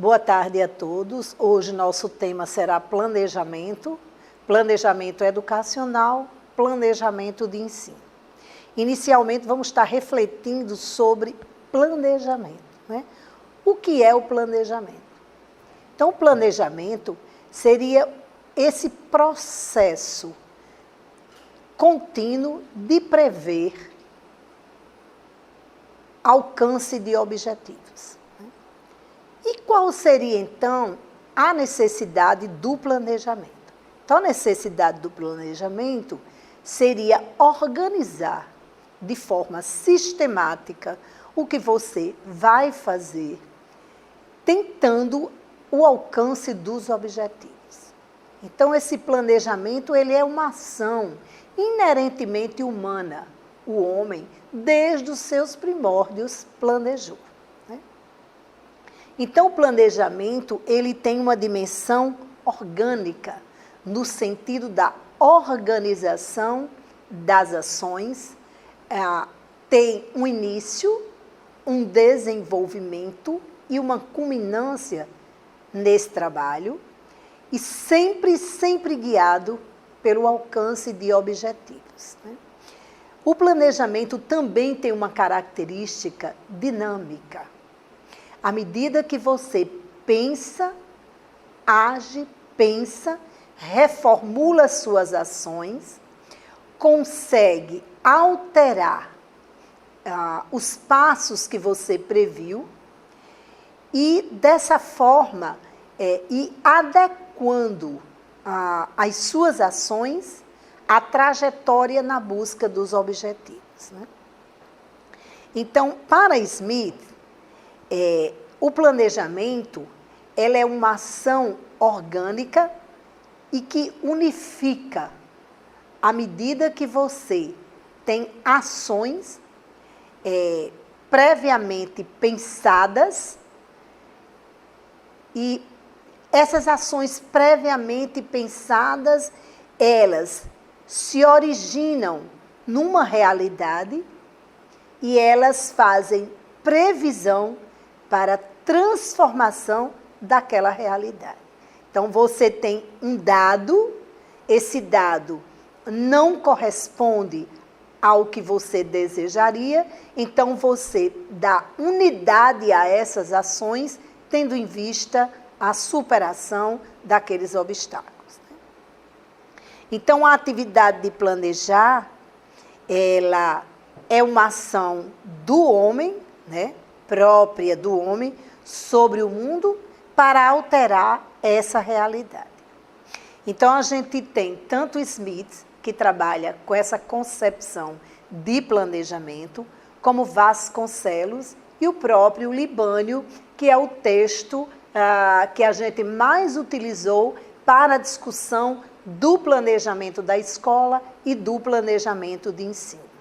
Boa tarde a todos. Hoje nosso tema será planejamento, planejamento educacional, planejamento de ensino. Inicialmente vamos estar refletindo sobre planejamento, né? O que é o planejamento? Então, o planejamento seria esse processo contínuo de prever alcance de objetivos. E qual seria, então, a necessidade do planejamento? Então, a necessidade do planejamento seria organizar de forma sistemática o que você vai fazer, tentando o alcance dos objetivos. Então, esse planejamento ele é uma ação inerentemente humana. O homem, desde os seus primórdios, planejou. Então, o planejamento ele tem uma dimensão orgânica, no sentido da organização das ações, tem um início, um desenvolvimento e uma culminância nesse trabalho, e sempre guiado pelo alcance de objetivos. O planejamento também tem uma característica dinâmica. À medida que você pensa, age, reformula suas ações, consegue alterar os passos que você previu e, dessa forma, ir adequando as suas ações à trajetória na busca dos objetivos. Então, para Smith, o planejamento ela é uma ação orgânica e que unifica à medida que você tem ações previamente pensadas e essas ações previamente pensadas, elas se originam numa realidade e elas fazem previsão para a transformação daquela realidade. Então, você tem um dado, esse dado não corresponde ao que você desejaria, então você dá unidade a essas ações, tendo em vista a superação daqueles obstáculos. Então, a atividade de planejar, ela é uma ação do homem, própria do homem, sobre o mundo, para alterar essa realidade. Então, a gente tem tanto Smith, que trabalha com essa concepção de planejamento, como Vasconcelos e o próprio Libânio, que é o texto que a gente mais utilizou para a discussão do planejamento da escola e do planejamento de ensino.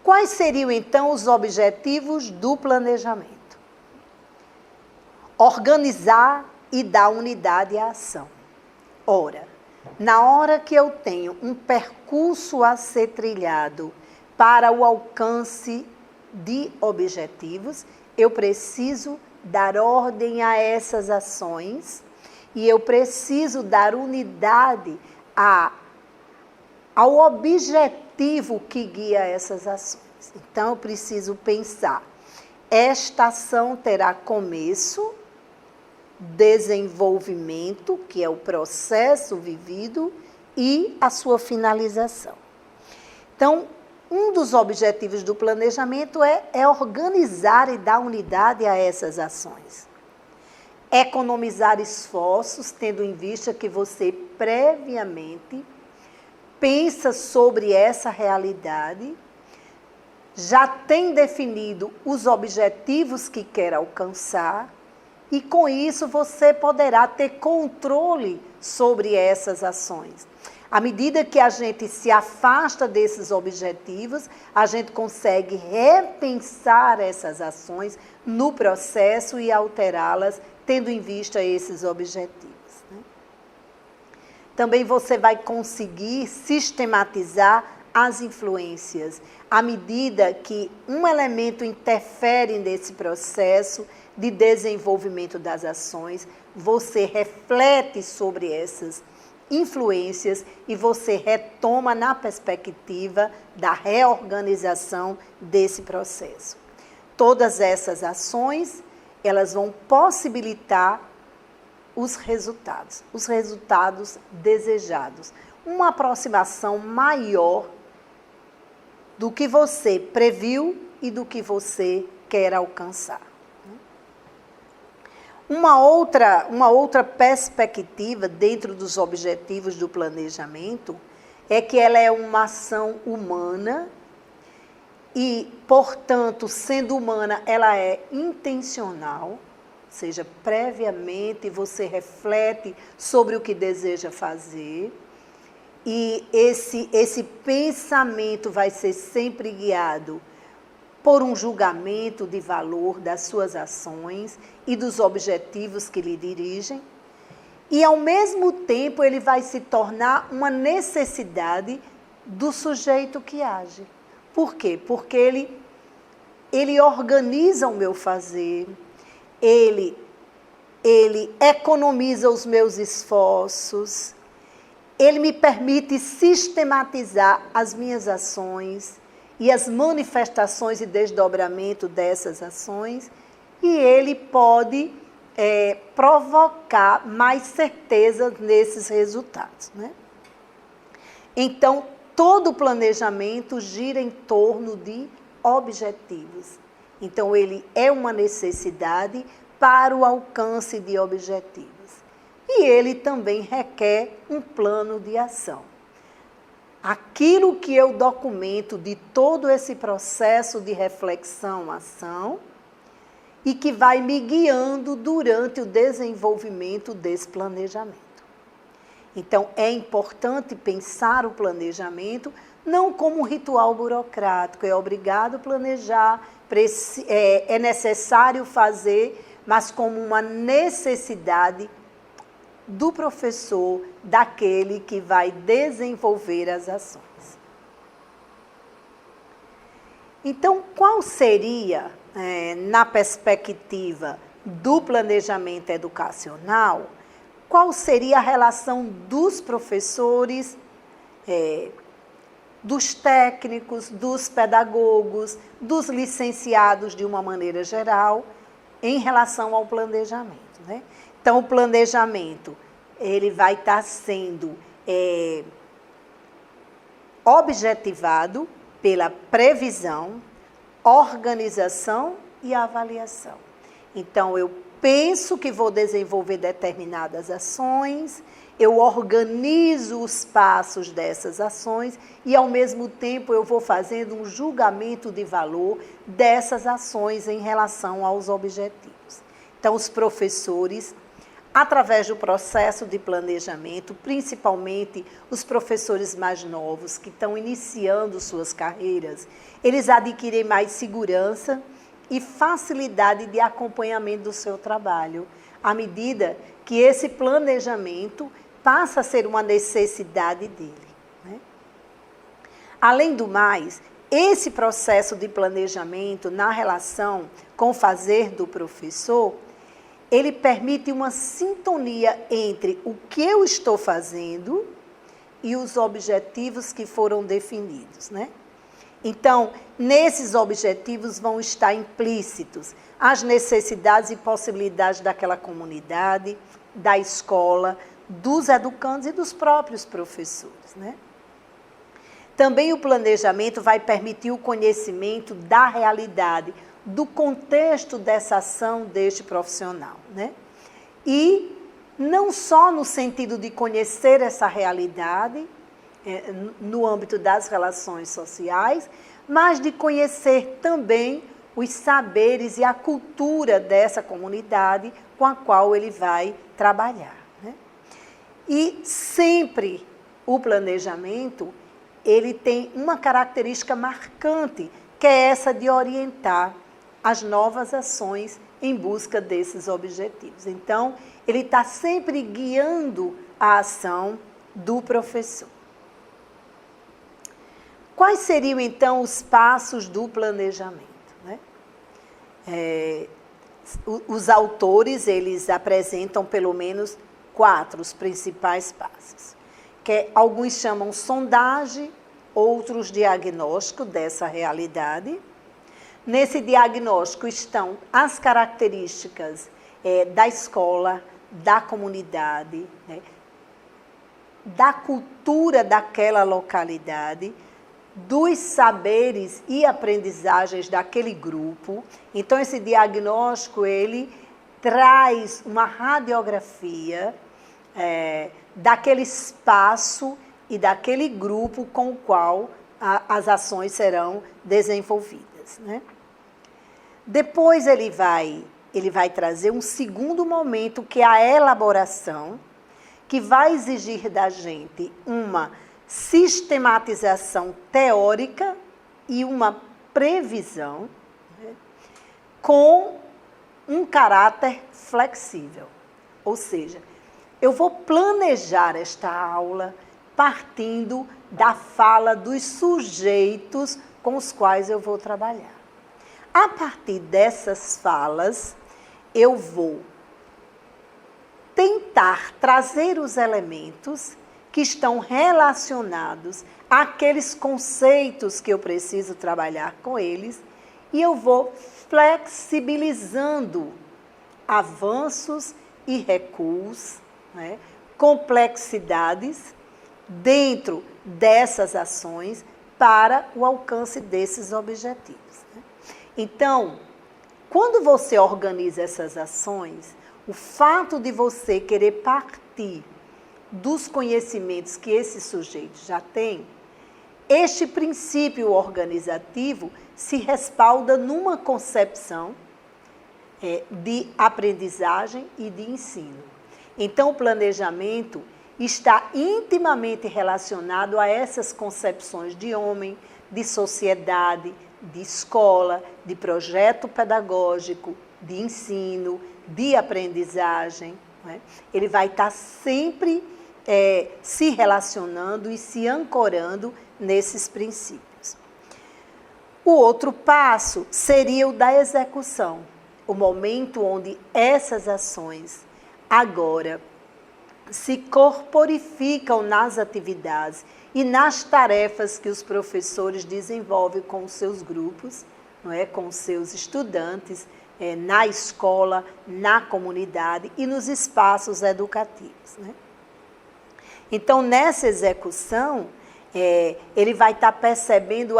Quais seriam, então, os objetivos do planejamento? Organizar e dar unidade à ação. Ora, na hora que eu tenho um percurso a ser trilhado para o alcance de objetivos, eu preciso dar ordem a essas ações e eu preciso dar unidade ao objetivo que guia essas ações. Então, eu preciso pensar, esta ação terá começo, desenvolvimento, que é o processo vivido, e a sua finalização. Então, um dos objetivos do planejamento é organizar e dar unidade a essas ações. Economizar esforços, tendo em vista que você previamente pensa sobre essa realidade, já tem definido os objetivos que quer alcançar e, com isso, você poderá ter controle sobre essas ações. À medida que a gente se afasta desses objetivos, a gente consegue repensar essas ações no processo e alterá-las, tendo em vista esses objetivos. Também você vai conseguir sistematizar as influências. À medida que um elemento interfere nesse processo, de desenvolvimento das ações, você reflete sobre essas influências e você retoma na perspectiva da reorganização desse processo. Todas essas ações, elas vão possibilitar os resultados desejados. Uma aproximação maior do que você previu e do que você quer alcançar. Uma outra perspectiva dentro dos objetivos do planejamento é que ela é uma ação humana e, portanto, sendo humana, ela é intencional, ou seja, previamente você reflete sobre o que deseja fazer e esse pensamento vai ser sempre guiado por um julgamento de valor das suas ações e dos objetivos que lhe dirigem. E, ao mesmo tempo, ele vai se tornar uma necessidade do sujeito que age. Por quê? Porque ele organiza o meu fazer, ele economiza os meus esforços, ele me permite sistematizar as minhas ações e as manifestações e desdobramento dessas ações, e ele pode provocar mais certeza nesses resultados, né? Então, todo planejamento gira em torno de objetivos. Então, ele é uma necessidade para o alcance de objetivos. E ele também requer um plano de ação. Aquilo que eu documento de todo esse processo de reflexão, ação, e que vai me guiando durante o desenvolvimento desse planejamento. Então, é importante pensar o planejamento não como um ritual burocrático, é obrigado planejar, é necessário fazer, mas como uma necessidade do professor, daquele que vai desenvolver as ações. Então, qual seria, na perspectiva do planejamento educacional, qual seria a relação dos professores, dos técnicos, dos pedagogos, dos licenciados de uma maneira geral, em relação ao planejamento, né? Então, o planejamento, ele vai estar sendo objetivado pela previsão, organização e avaliação. Então, eu penso que vou desenvolver determinadas ações, eu organizo os passos dessas ações e, ao mesmo tempo, eu vou fazendo um julgamento de valor dessas ações em relação aos objetivos. Então, os professores, através do processo de planejamento, principalmente os professores mais novos que estão iniciando suas carreiras, eles adquirem mais segurança e facilidade de acompanhamento do seu trabalho, à medida que esse planejamento passa a ser uma necessidade dele, né? Além do mais, esse processo de planejamento na relação com o fazer do professor, ele permite uma sintonia entre o que eu estou fazendo e os objetivos que foram definidos, né? Então, nesses objetivos vão estar implícitos as necessidades e possibilidades daquela comunidade, da escola, dos educandos e dos próprios professores, né? Também o planejamento vai permitir o conhecimento da realidade, do contexto dessa ação deste profissional, né? E não só no sentido de conhecer essa realidade, no âmbito das relações sociais, mas de conhecer também os saberes e a cultura dessa comunidade com a qual ele vai trabalhar, né? E sempre o planejamento, ele tem uma característica marcante, que é essa de orientar as novas ações em busca desses objetivos. Então, ele está sempre guiando a ação do professor. Quais seriam, então, os passos do planejamento, né? os autores, eles apresentam pelo menos 4 os principais passos, que alguns chamam sondagem, outros diagnóstico dessa realidade. Nesse diagnóstico estão as características da escola, da comunidade, né, da cultura daquela localidade, dos saberes e aprendizagens daquele grupo. Então, esse diagnóstico, ele traz uma radiografia daquele espaço e daquele grupo com o qual as ações serão desenvolvidas, né? Depois ele vai trazer um segundo momento, que é a elaboração, que vai exigir da gente uma sistematização teórica e uma previsão, né, com um caráter flexível. Ou seja, eu vou planejar esta aula partindo da fala dos sujeitos com os quais eu vou trabalhar. A partir dessas falas, eu vou tentar trazer os elementos que estão relacionados àqueles conceitos que eu preciso trabalhar com eles, e eu vou flexibilizando avanços e recuos, né, complexidades dentro dessas ações para o alcance desses objetivos, né? Então, quando você organiza essas ações, o fato de você querer partir dos conhecimentos que esse sujeito já tem, este princípio organizativo se respalda numa concepção de aprendizagem e de ensino. Então, o planejamento está intimamente relacionado a essas concepções de homem, de sociedade, de escola, de projeto pedagógico, de ensino, de aprendizagem, né? Ele vai estar sempre se relacionando e se ancorando nesses princípios. O outro passo seria o da execução, o momento onde essas ações agora se corporificam nas atividades e nas tarefas que os professores desenvolvem com os seus grupos, não é? Com os seus estudantes, na escola, na comunidade e nos espaços educativos, né? Então, nessa execução, ele vai estar percebendo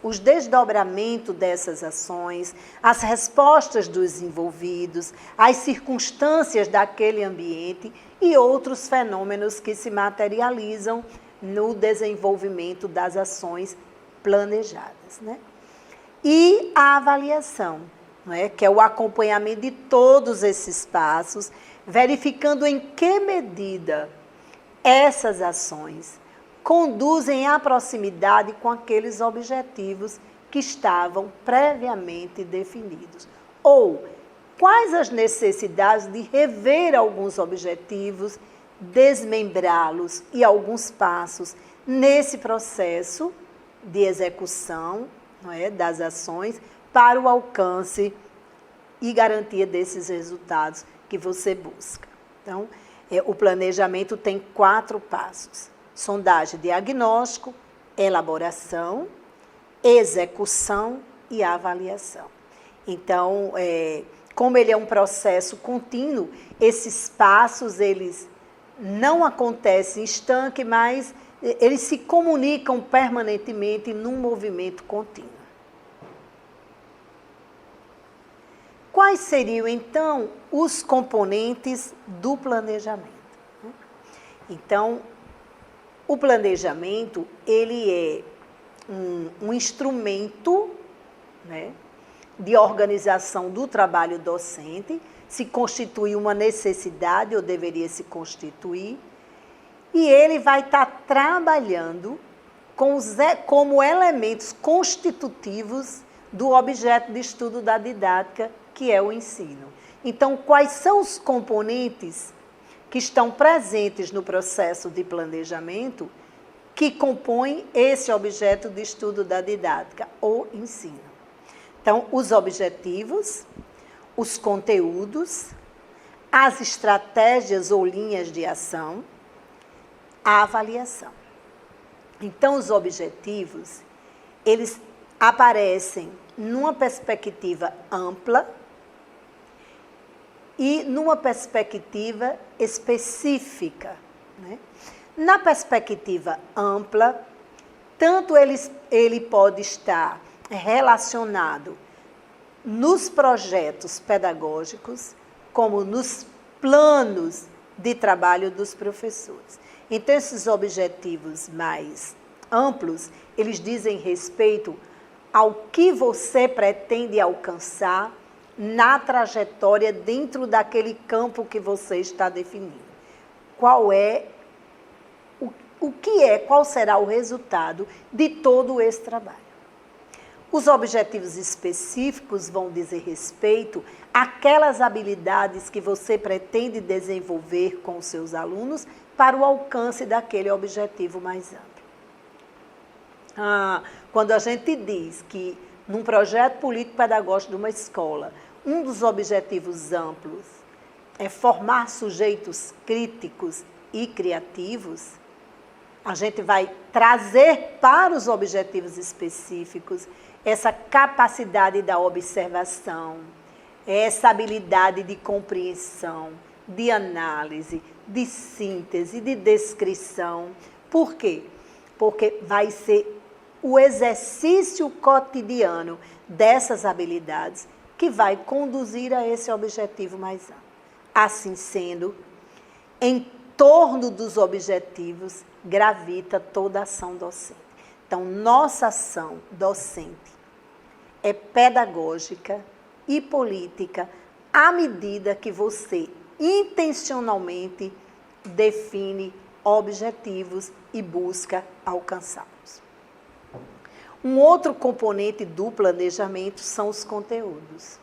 os desdobramentos dessas ações, as respostas dos envolvidos, as circunstâncias daquele ambiente e outros fenômenos que se materializam no desenvolvimento das ações planejadas, né? E a avaliação, não é? Que é o acompanhamento de todos esses passos, verificando em que medida essas ações conduzem à proximidade com aqueles objetivos que estavam previamente definidos. Ou quais as necessidades de rever alguns objetivos, desmembrá-los e alguns passos nesse processo de execução, não é, das ações para o alcance e garantia desses resultados que você busca. Então, o planejamento tem 4 passos: sondagem, diagnóstico, elaboração, execução e avaliação. Então, como ele é um processo contínuo, esses passos, eles não acontecem em estanque, mas eles se comunicam permanentemente num movimento contínuo. Quais seriam, então, os componentes do planejamento? Então, o planejamento, ele é um instrumento, né, de organização do trabalho docente, se constitui uma necessidade, ou deveria se constituir, e ele vai estar trabalhando como elementos constitutivos do objeto de estudo da didática, que é o ensino. Então, quais são os componentes que estão presentes no processo de planejamento que compõem esse objeto de estudo da didática, ou ensino? Então, os objetivos, os conteúdos, as estratégias ou linhas de ação, a avaliação. Então, os objetivos, eles aparecem numa perspectiva ampla e numa perspectiva específica, né? Na perspectiva ampla, tanto ele pode estar relacionado nos projetos pedagógicos, como nos planos de trabalho dos professores. Então, esses objetivos mais amplos, eles dizem respeito ao que você pretende alcançar na trajetória dentro daquele campo que você está definindo. Qual será o resultado de todo esse trabalho? Os objetivos específicos vão dizer respeito àquelas habilidades que você pretende desenvolver com os seus alunos para o alcance daquele objetivo mais amplo. Quando a gente diz que num projeto político-pedagógico de uma escola, um dos objetivos amplos é formar sujeitos críticos e criativos, a gente vai trazer para os objetivos específicos essa capacidade da observação, essa habilidade de compreensão, de análise, de síntese, de descrição. Por quê? Porque vai ser o exercício cotidiano dessas habilidades que vai conduzir a esse objetivo mais amplo. Assim sendo, em torno dos objetivos gravita toda a ação docente. Então, nossa ação docente é pedagógica e política à medida que você intencionalmente define objetivos e busca alcançá-los. Um outro componente do planejamento são os conteúdos.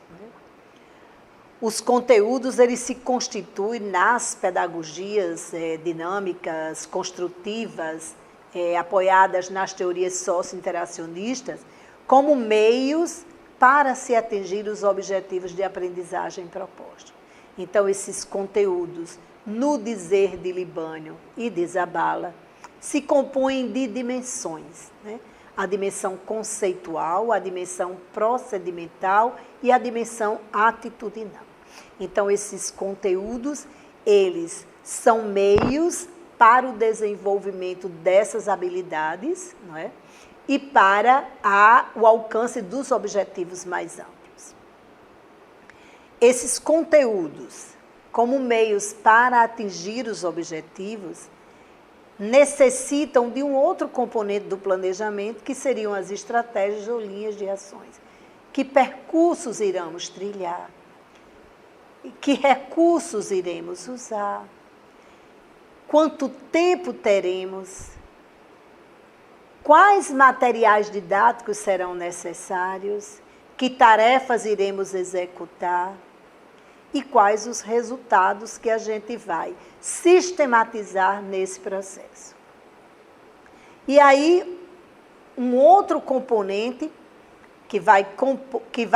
Os conteúdos, eles se constituem nas pedagogias dinâmicas, construtivas, apoiadas nas teorias socio-interacionistas, como meios para se atingir os objetivos de aprendizagem propostos. Então, esses conteúdos, no dizer de Libânio e de Zabala, se compõem de dimensões, né? A dimensão conceitual, a dimensão procedimental e a dimensão atitudinal. Então, esses conteúdos, eles são meios para o desenvolvimento dessas habilidades, não é? E para o alcance dos objetivos mais amplos. Esses conteúdos, como meios para atingir os objetivos, necessitam de um outro componente do planejamento, que seriam as estratégias ou linhas de ações. Que percursos iremos trilhar? Que recursos iremos usar? Quanto tempo teremos? Quais materiais didáticos serão necessários? Que tarefas iremos executar? E quais os resultados que a gente vai sistematizar nesse processo? E aí, um outro componente que vai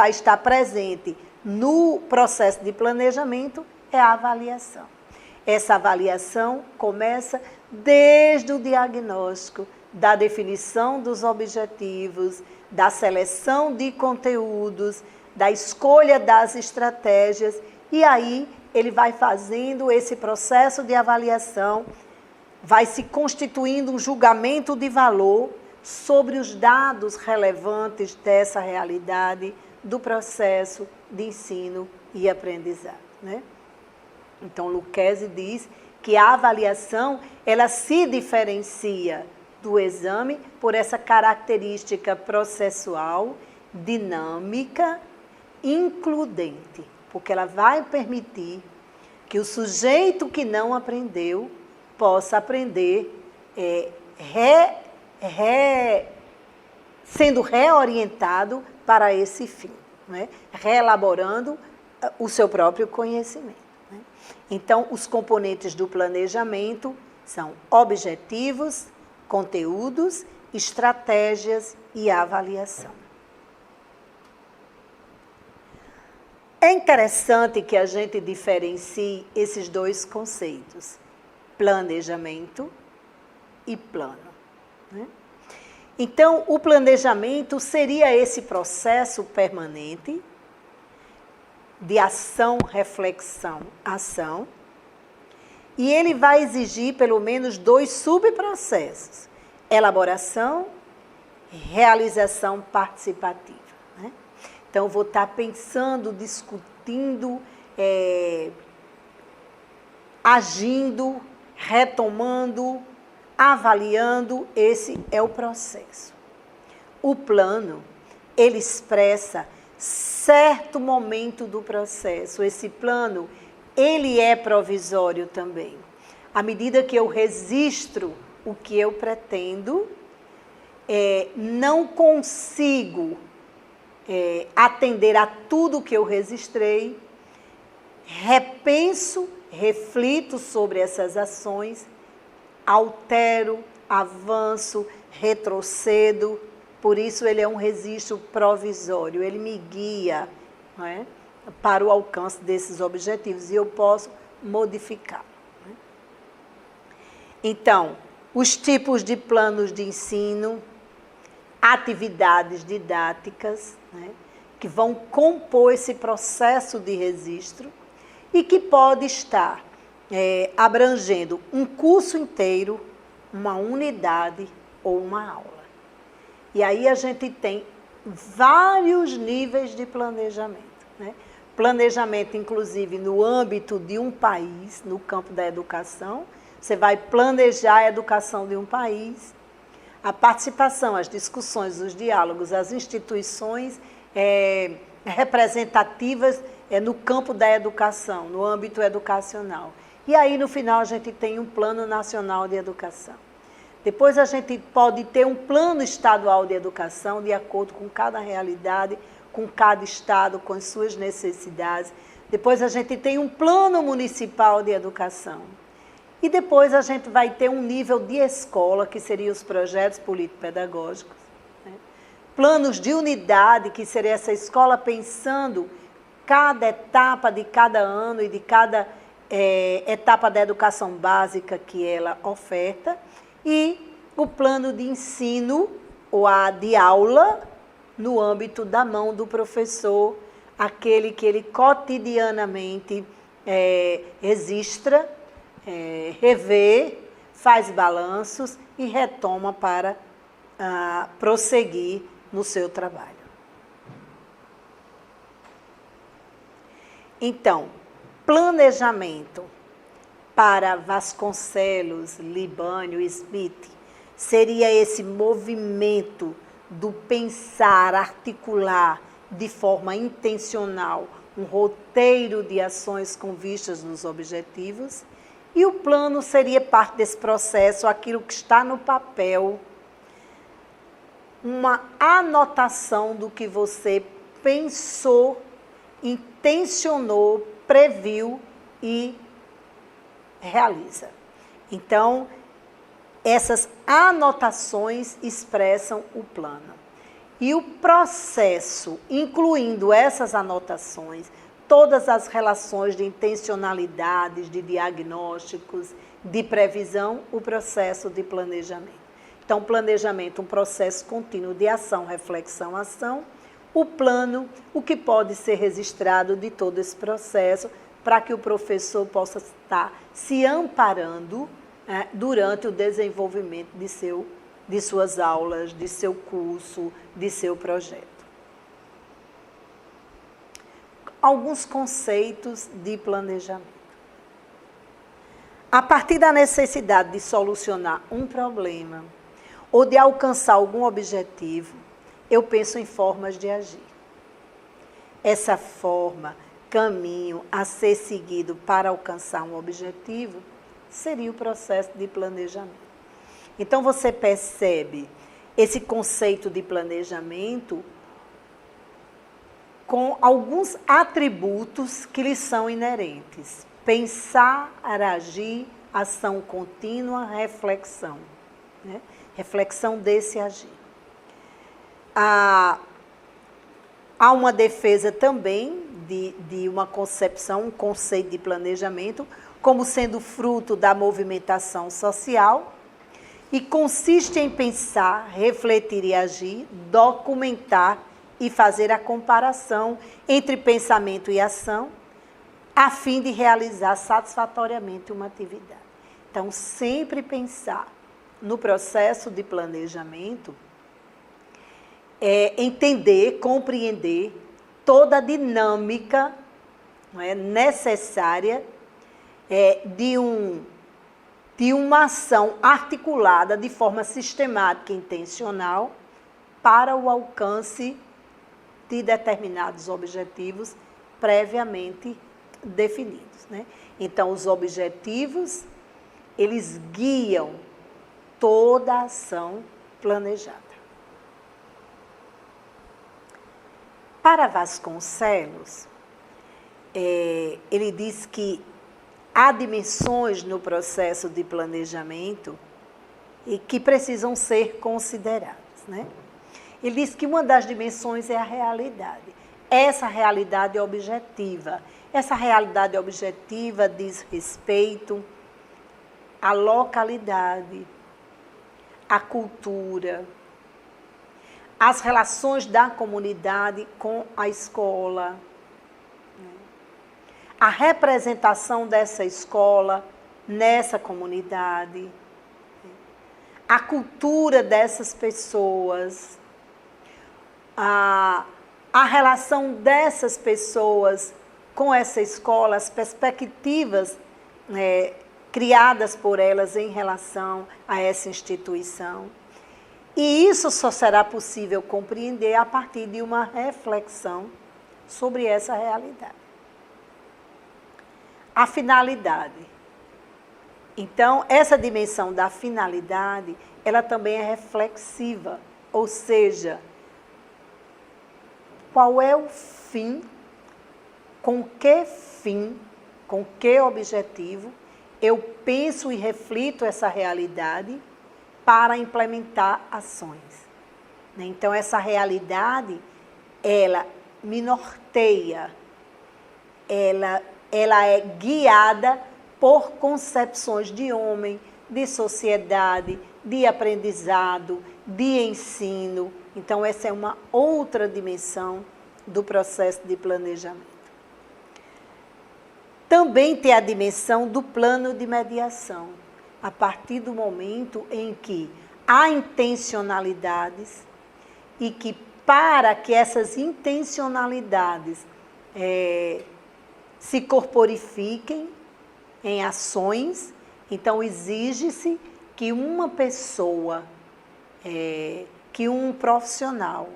estar presente no processo de planejamento é a avaliação. Essa avaliação começa desde o diagnóstico, da definição dos objetivos, da seleção de conteúdos, da escolha das estratégias, e aí ele vai fazendo esse processo de avaliação, vai se constituindo um julgamento de valor sobre os dados relevantes dessa realidade do processo de ensino e aprendizagem, né? Então, Lucchesi diz que a avaliação, ela se diferencia do exame por essa característica processual, dinâmica, includente, porque ela vai permitir que o sujeito que não aprendeu possa aprender sendo reorientado para esse fim, né? Reelaborando o seu próprio conhecimento, né? Então, os componentes do planejamento são objetivos, conteúdos, estratégias e avaliação. É interessante que a gente diferencie esses dois conceitos, planejamento e plano, né? Então, o planejamento seria esse processo permanente de ação, reflexão, ação, e ele vai exigir pelo menos 2 subprocessos: elaboração e realização participativa, né? Então, vou estar pensando, discutindo, agindo, retomando, avaliando. Esse é o processo. O plano, ele expressa certo momento do processo. Esse plano, ele é provisório também. À medida que eu registro o que eu pretendo, não consigo atender a tudo que eu registrei, repenso, reflito sobre essas ações, altero, avanço, retrocedo. Por isso ele é um registro provisório, ele me guia, não é, para o alcance desses objetivos e eu posso modificar. Não é? Então, os tipos de planos de ensino, atividades didáticas, né, que vão compor esse processo de registro e que pode estar abrangendo um curso inteiro, uma unidade ou uma aula. E aí a gente tem vários níveis de planejamento, né? Planejamento, inclusive, no âmbito de um país, no campo da educação. Você vai planejar a educação de um país. A participação, as discussões, os diálogos, as instituições representativas no campo da educação, no âmbito educacional. E aí, no final, a gente tem um Plano Nacional de Educação. Depois, a gente pode ter um Plano Estadual de Educação, de acordo com cada realidade, com cada estado, com as suas necessidades. Depois, a gente tem um Plano Municipal de Educação. E depois a gente vai ter um nível de escola, que seriam os projetos político-pedagógicos, né? Planos de unidade, que seria essa escola pensando cada etapa de cada ano e de cada etapa da educação básica que ela oferta. E o plano de ensino, ou a de aula, no âmbito da mão do professor, aquele que ele cotidianamente registra, revê, faz balanços e retoma para prosseguir no seu trabalho. Então, planejamento para Vasconcelos, Libânio e Smith seria esse movimento do pensar, articular de forma intencional um roteiro de ações com vistas nos objetivos. E o plano seria parte desse processo, aquilo que está no papel, uma anotação do que você pensou, intencionou, previu e realiza. Então, essas anotações expressam o plano. E o processo, incluindo essas anotações, todas as relações de intencionalidades, de diagnósticos, de previsão, o processo de planejamento. Então, planejamento, um processo contínuo de ação, reflexão, ação. O plano, o que pode ser registrado de todo esse processo, para que o professor possa estar se amparando durante o desenvolvimento de suas aulas, de seu curso, de seu projeto. Alguns conceitos de planejamento. A partir da necessidade de solucionar um problema ou de alcançar algum objetivo, eu penso em formas de agir. Essa forma, caminho a ser seguido para alcançar um objetivo, seria o processo de planejamento. Então, você percebe esse conceito de planejamento com alguns atributos que lhe são inerentes. Pensar, agir, ação contínua, reflexão. Né? Reflexão desse agir. Há uma defesa também de uma concepção, um conceito de planejamento, como sendo fruto da movimentação social, e consiste em pensar, refletir e agir, documentar e fazer a comparação entre pensamento e ação, a fim de realizar satisfatoriamente uma atividade. Então, sempre pensar no processo de planejamento é entender, compreender toda a dinâmica, não é, necessária de uma ação articulada de forma sistemática e intencional para o alcance de determinados objetivos previamente definidos, né? Então, os objetivos, eles guiam toda a ação planejada. Para Vasconcelos, ele diz que há dimensões no processo de planejamento e que precisam ser consideradas, né? Ele diz que uma das dimensões é a realidade. Essa realidade é objetiva. Essa realidade objetiva diz respeito à localidade, à cultura, às relações da comunidade com a escola, a representação dessa escola nessa comunidade, a cultura dessas pessoas, a relação dessas pessoas com essa escola, as perspectivas criadas por elas em relação a essa instituição. E isso só será possível compreender a partir de uma reflexão sobre essa realidade. A finalidade. Então, essa dimensão da finalidade, ela também é reflexiva, ou seja, qual é o fim, com que objetivo eu penso e reflito essa realidade para implementar ações. Então, essa realidade, ela me norteia, ela é guiada por concepções de homem, de sociedade, de aprendizado, de ensino. Então, essa é uma outra dimensão do processo de planejamento. Também tem a dimensão do plano de mediação, a partir do momento em que há intencionalidades e que, para que essas intencionalidades se corporifiquem em ações, então exige-se que uma pessoa, que um profissional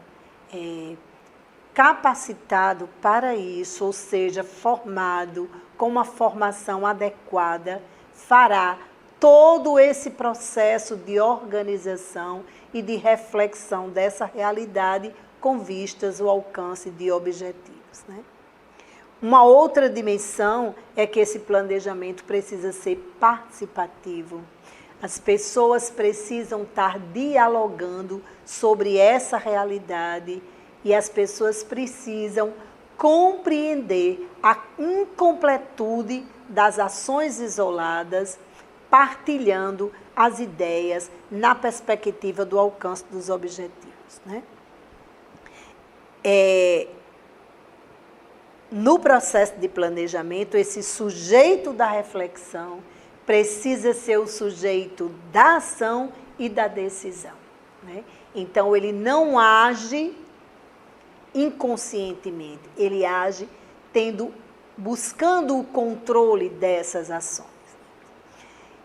capacitado para isso, ou seja, formado com uma formação adequada, fará todo esse processo de organização e de reflexão dessa realidade com vistas ao alcance de objetivos, né? Uma outra dimensão é que esse planejamento precisa ser participativo. As pessoas precisam estar dialogando sobre essa realidade e as pessoas precisam compreender a incompletude das ações isoladas, partilhando as ideias na perspectiva do alcance dos objetivos, né? No processo de planejamento, esse sujeito da reflexão precisa ser o sujeito da ação e da decisão, né? Então, ele não age inconscientemente, ele age buscando o controle dessas ações.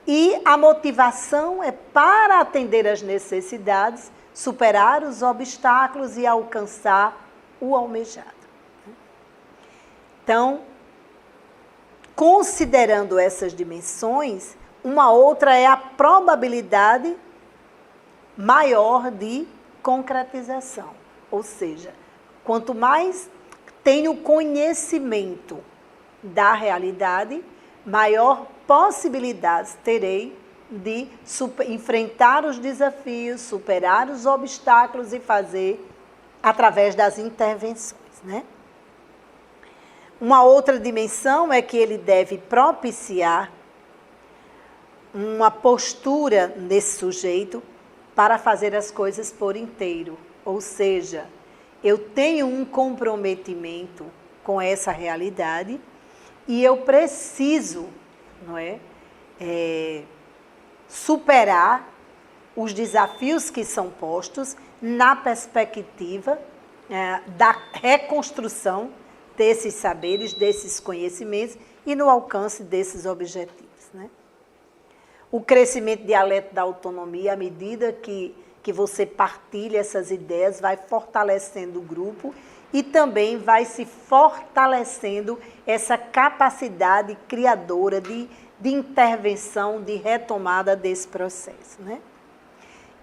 E a motivação é para atender às necessidades, superar os obstáculos e alcançar o almejado. Então, considerando essas dimensões, uma outra é a probabilidade maior de concretização. Ou seja, quanto mais tenho conhecimento da realidade, maior possibilidades terei de enfrentar os desafios, superar os obstáculos e fazer através das intervenções, né? Uma outra dimensão é que ele deve propiciar uma postura nesse sujeito para fazer as coisas por inteiro. Ou seja, eu tenho um comprometimento com essa realidade e eu preciso, não é, superar os desafios que são postos na perspectiva da reconstrução desses saberes, desses conhecimentos e no alcance desses objetivos, né? O crescimento dialético da autonomia, à medida que você partilha essas ideias, vai fortalecendo o grupo e também vai se fortalecendo essa capacidade criadora de intervenção, de retomada desse processo, né?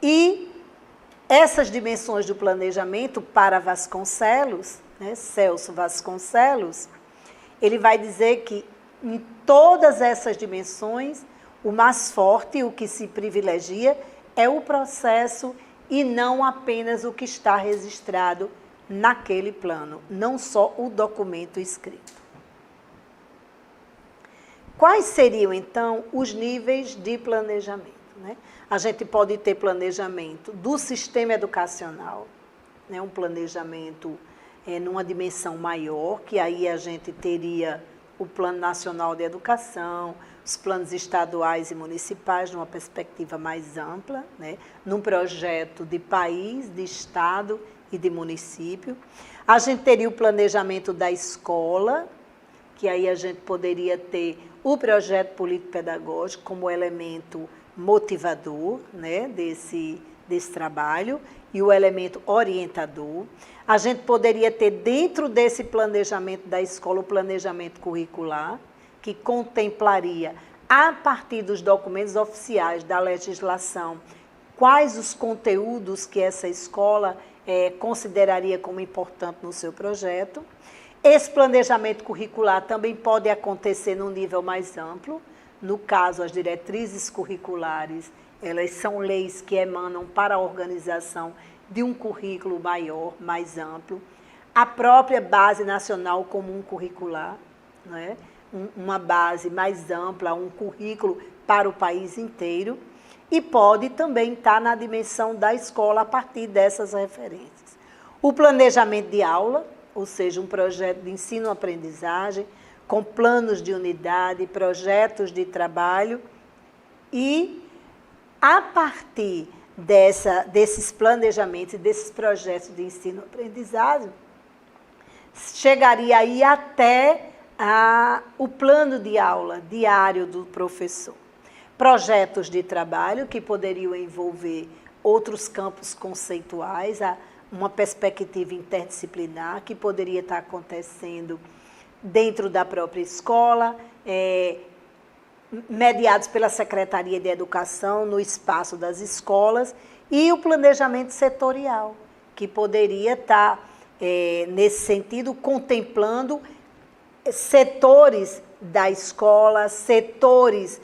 E essas dimensões do planejamento para Vasconcelos, né, Celso Vasconcelos, ele vai dizer que em todas essas dimensões, o mais forte, o que se privilegia, é o processo e não apenas o que está registrado naquele plano, não só o documento escrito. Quais seriam, então, os níveis de planejamento, né? A gente pode ter planejamento do sistema educacional, né? Um planejamento numa dimensão maior, que aí a gente teria o Plano Nacional de Educação, os planos estaduais e municipais, numa perspectiva mais ampla, né? Num projeto de país, de estado e de município. A gente teria o planejamento da escola, que aí a gente poderia ter o projeto político-pedagógico como elemento motivador, né, desse trabalho, e o elemento orientador. A gente poderia ter dentro desse planejamento da escola o planejamento curricular, que contemplaria, a partir dos documentos oficiais da legislação, quais os conteúdos que essa escola consideraria como importante no seu projeto. Esse planejamento curricular também pode acontecer num nível mais amplo. No caso, as diretrizes curriculares, elas são leis que emanam para a organização de um currículo maior, mais amplo. A própria Base Nacional Comum Curricular, né? Uma base mais ampla, um currículo para o país inteiro. E pode também estar na dimensão da escola a partir dessas referências. O planejamento de aula, ou seja, um projeto de ensino-aprendizagem, com planos de unidade, projetos de trabalho, e a partir desses planejamentos e desses projetos de ensino-aprendizagem, chegaria aí até o plano de aula diário do professor. Projetos de trabalho que poderiam envolver outros campos conceituais, uma perspectiva interdisciplinar que poderia estar acontecendo dentro da própria escola, mediados pela Secretaria de Educação no espaço das escolas, e o planejamento setorial, que poderia estar, nesse sentido, contemplando setores da escola, setores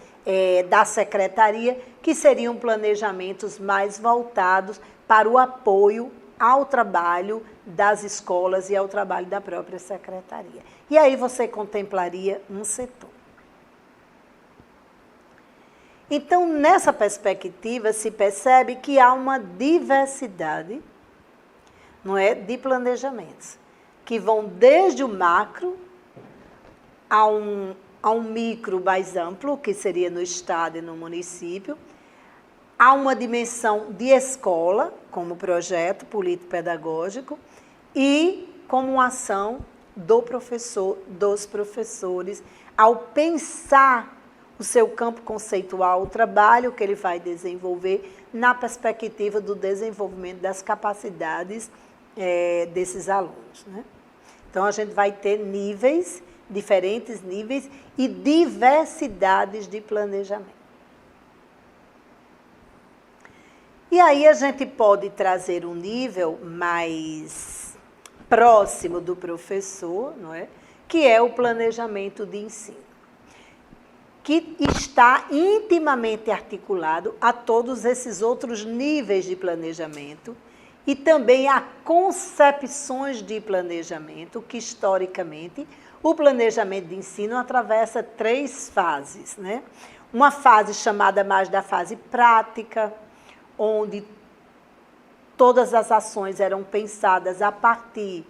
da secretaria, que seriam planejamentos mais voltados para o apoio ao trabalho das escolas e ao trabalho da própria secretaria. E aí você contemplaria um setor. Então, nessa perspectiva, se percebe que há uma diversidade, não é, de planejamentos, que vão desde o macro a um micro mais amplo, que seria no estado e no município. Há uma dimensão de escola, como projeto político-pedagógico, e como uma ação do professor, dos professores, ao pensar o seu campo conceitual, o trabalho que ele vai desenvolver na perspectiva do desenvolvimento das capacidades desses alunos, né? Então, a gente vai ter níveis, diferentes níveis e diversidades de planejamento. E aí a gente pode trazer um nível mais próximo do professor, não é? Que é o planejamento de ensino, que está intimamente articulado a todos esses outros níveis de planejamento e também há concepções de planejamento, que historicamente o planejamento de ensino atravessa 3 fases, né? Uma fase chamada mais da fase prática, onde todas as ações eram pensadas a partir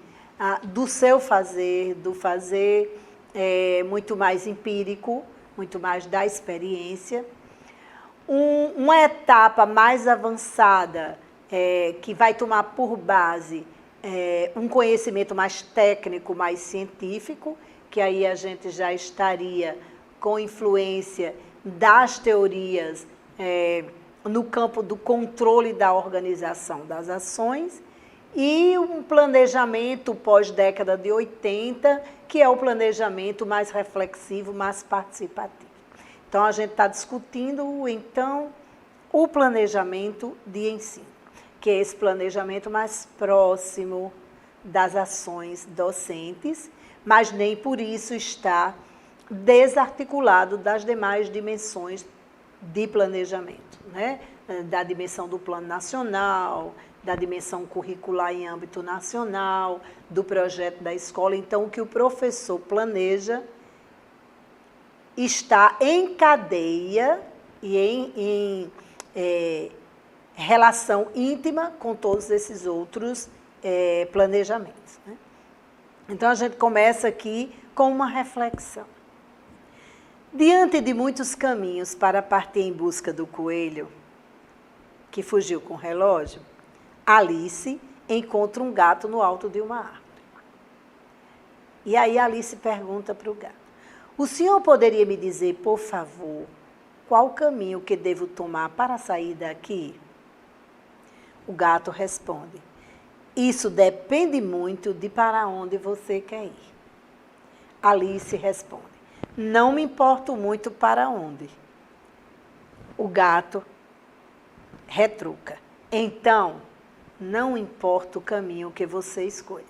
do seu fazer, do fazer muito mais empírico, muito mais da experiência. Uma etapa mais avançada, que vai tomar por base um conhecimento mais técnico, mais científico, que aí a gente já estaria com influência das teorias no campo do controle da organização das ações, e um planejamento pós-década de 80, que é o planejamento mais reflexivo, mais participativo. Então, a gente está discutindo, então, o planejamento de ensino, que é esse planejamento mais próximo das ações docentes, mas nem por isso está desarticulado das demais dimensões de planejamento, né? Da dimensão do plano nacional, da dimensão curricular em âmbito nacional, do projeto da escola. Então, o que o professor planeja está em cadeia e em relação íntima com todos esses outros planejamentos, né? Então, a gente começa aqui com uma reflexão. Diante de muitos caminhos para partir em busca do coelho, que fugiu com o relógio, Alice encontra um gato no alto de uma árvore. E aí Alice pergunta para o gato: o senhor poderia me dizer, por favor, qual caminho que devo tomar para sair daqui? O gato responde: isso depende muito de para onde você quer ir. Alice responde: não me importo muito para onde. O gato retruca: então, não importa o caminho que você escolha.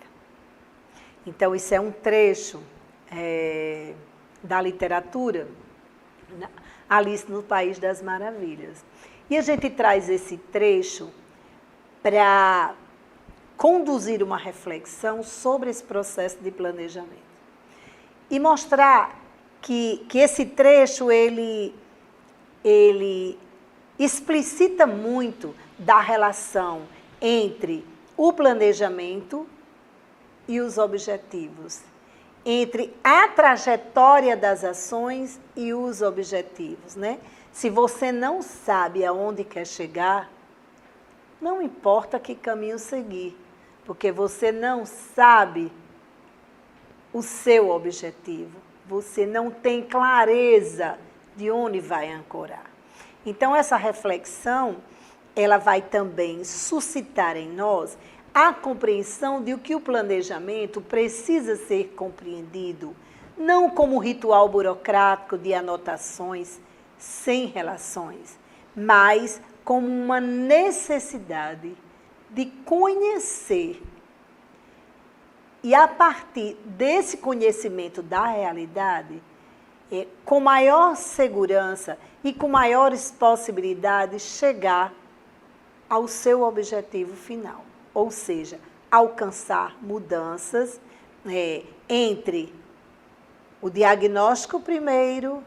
Então, isso é um trecho da literatura Alice no País das Maravilhas. E a gente traz esse trecho para conduzir uma reflexão sobre esse processo de planejamento. E mostrar que esse trecho, ele explicita muito da relação entre o planejamento e os objetivos, entre a trajetória das ações e os objetivos, né? Se você não sabe aonde quer chegar, não importa que caminho seguir, porque você não sabe o seu objetivo, você não tem clareza de onde vai ancorar. Então, essa reflexão, ela vai também suscitar em nós a compreensão de que o planejamento precisa ser compreendido não como ritual burocrático de anotações sem relações, mas como uma necessidade de conhecer. E a partir desse conhecimento da realidade, com maior segurança e com maiores possibilidades, chegar ao seu objetivo final. Ou seja, alcançar mudanças entre o diagnóstico primeiro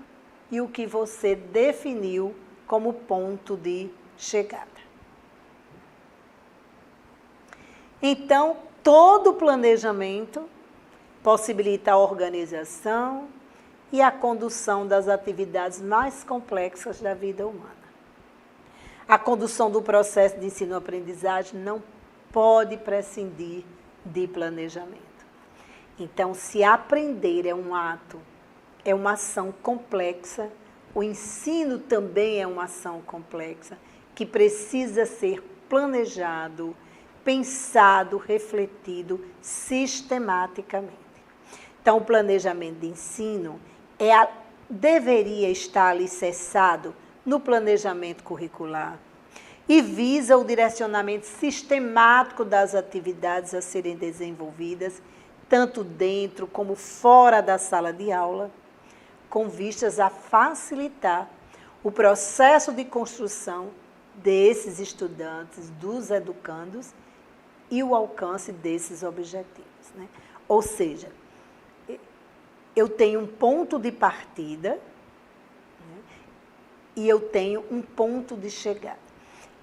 e o que você definiu como ponto de chegada. Então, todo planejamento possibilita a organização e a condução das atividades mais complexas da vida humana. A condução do processo de ensino-aprendizagem não pode prescindir de planejamento. Então, se aprender é um ato, é uma ação complexa, o ensino também é uma ação complexa, que precisa ser planejado, pensado, refletido sistematicamente. Então, o planejamento de ensino deveria estar alicerçado no planejamento curricular e visa o direcionamento sistemático das atividades a serem desenvolvidas, tanto dentro como fora da sala de aula, com vistas a facilitar o processo de construção desses estudantes, dos educandos, e o alcance desses objetivos, né? Ou seja, eu tenho um ponto de partida, né, e eu tenho um ponto de chegada.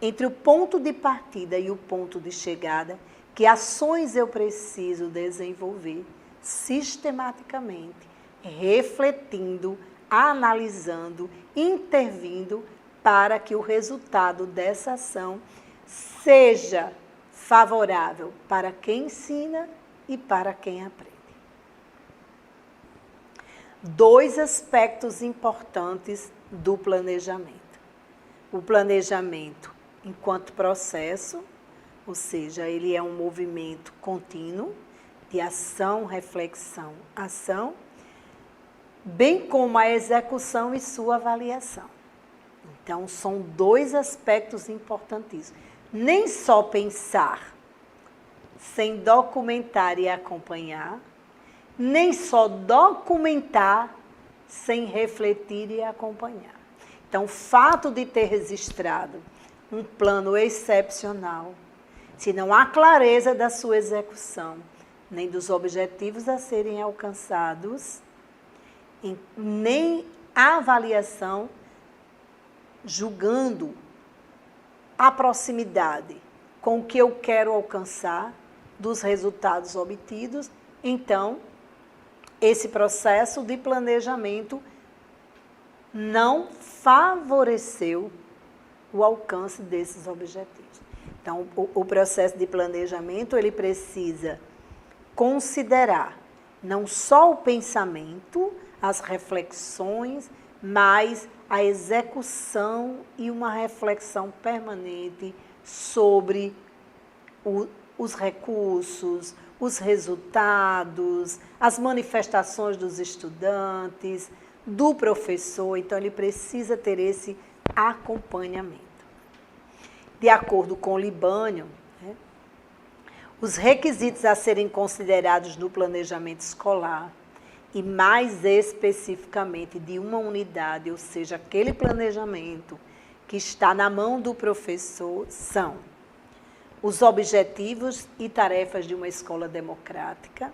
Entre o ponto de partida e o ponto de chegada, que ações eu preciso desenvolver sistematicamente, refletindo, analisando, intervindo para que o resultado dessa ação seja favorável para quem ensina e para quem aprende. Dois aspectos importantes do planejamento. O planejamento enquanto processo, ou seja, ele é um movimento contínuo de ação, reflexão, ação, bem como a execução e sua avaliação. Então, são dois aspectos importantíssimos. Nem só pensar sem documentar e acompanhar, nem só documentar sem refletir e acompanhar. Então, o fato de ter registrado um plano excepcional, se não há clareza da sua execução, nem dos objetivos a serem alcançados, nem a avaliação julgando a proximidade com o que eu quero alcançar dos resultados obtidos, então, esse processo de planejamento não favoreceu o alcance desses objetivos. Então, o processo de planejamento, ele precisa considerar não só o pensamento, as reflexões, mas a execução e uma reflexão permanente sobre os recursos, os resultados, as manifestações dos estudantes, do professor. Então, ele precisa ter esse acompanhamento. De acordo com Libânio, né, os requisitos a serem considerados no planejamento escolar, e mais especificamente de uma unidade, ou seja, aquele planejamento que está na mão do professor, são os objetivos e tarefas de uma escola democrática,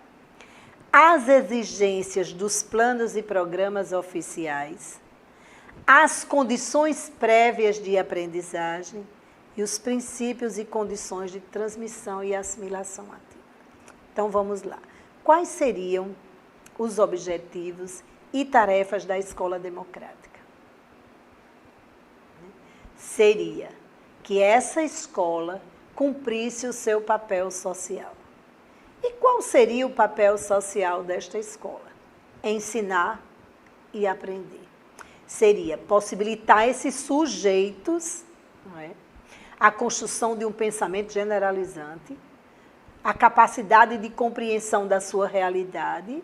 as exigências dos planos e programas oficiais, as condições prévias de aprendizagem e os princípios e condições de transmissão e assimilação ativa. Então, vamos lá. Quais seriam os objetivos e tarefas da escola democrática? Seria que essa escola cumprisse o seu papel social. E qual seria o papel social desta escola? Ensinar e aprender. Seria possibilitar esses sujeitos, não é, a construção de um pensamento generalizante, a capacidade de compreensão da sua realidade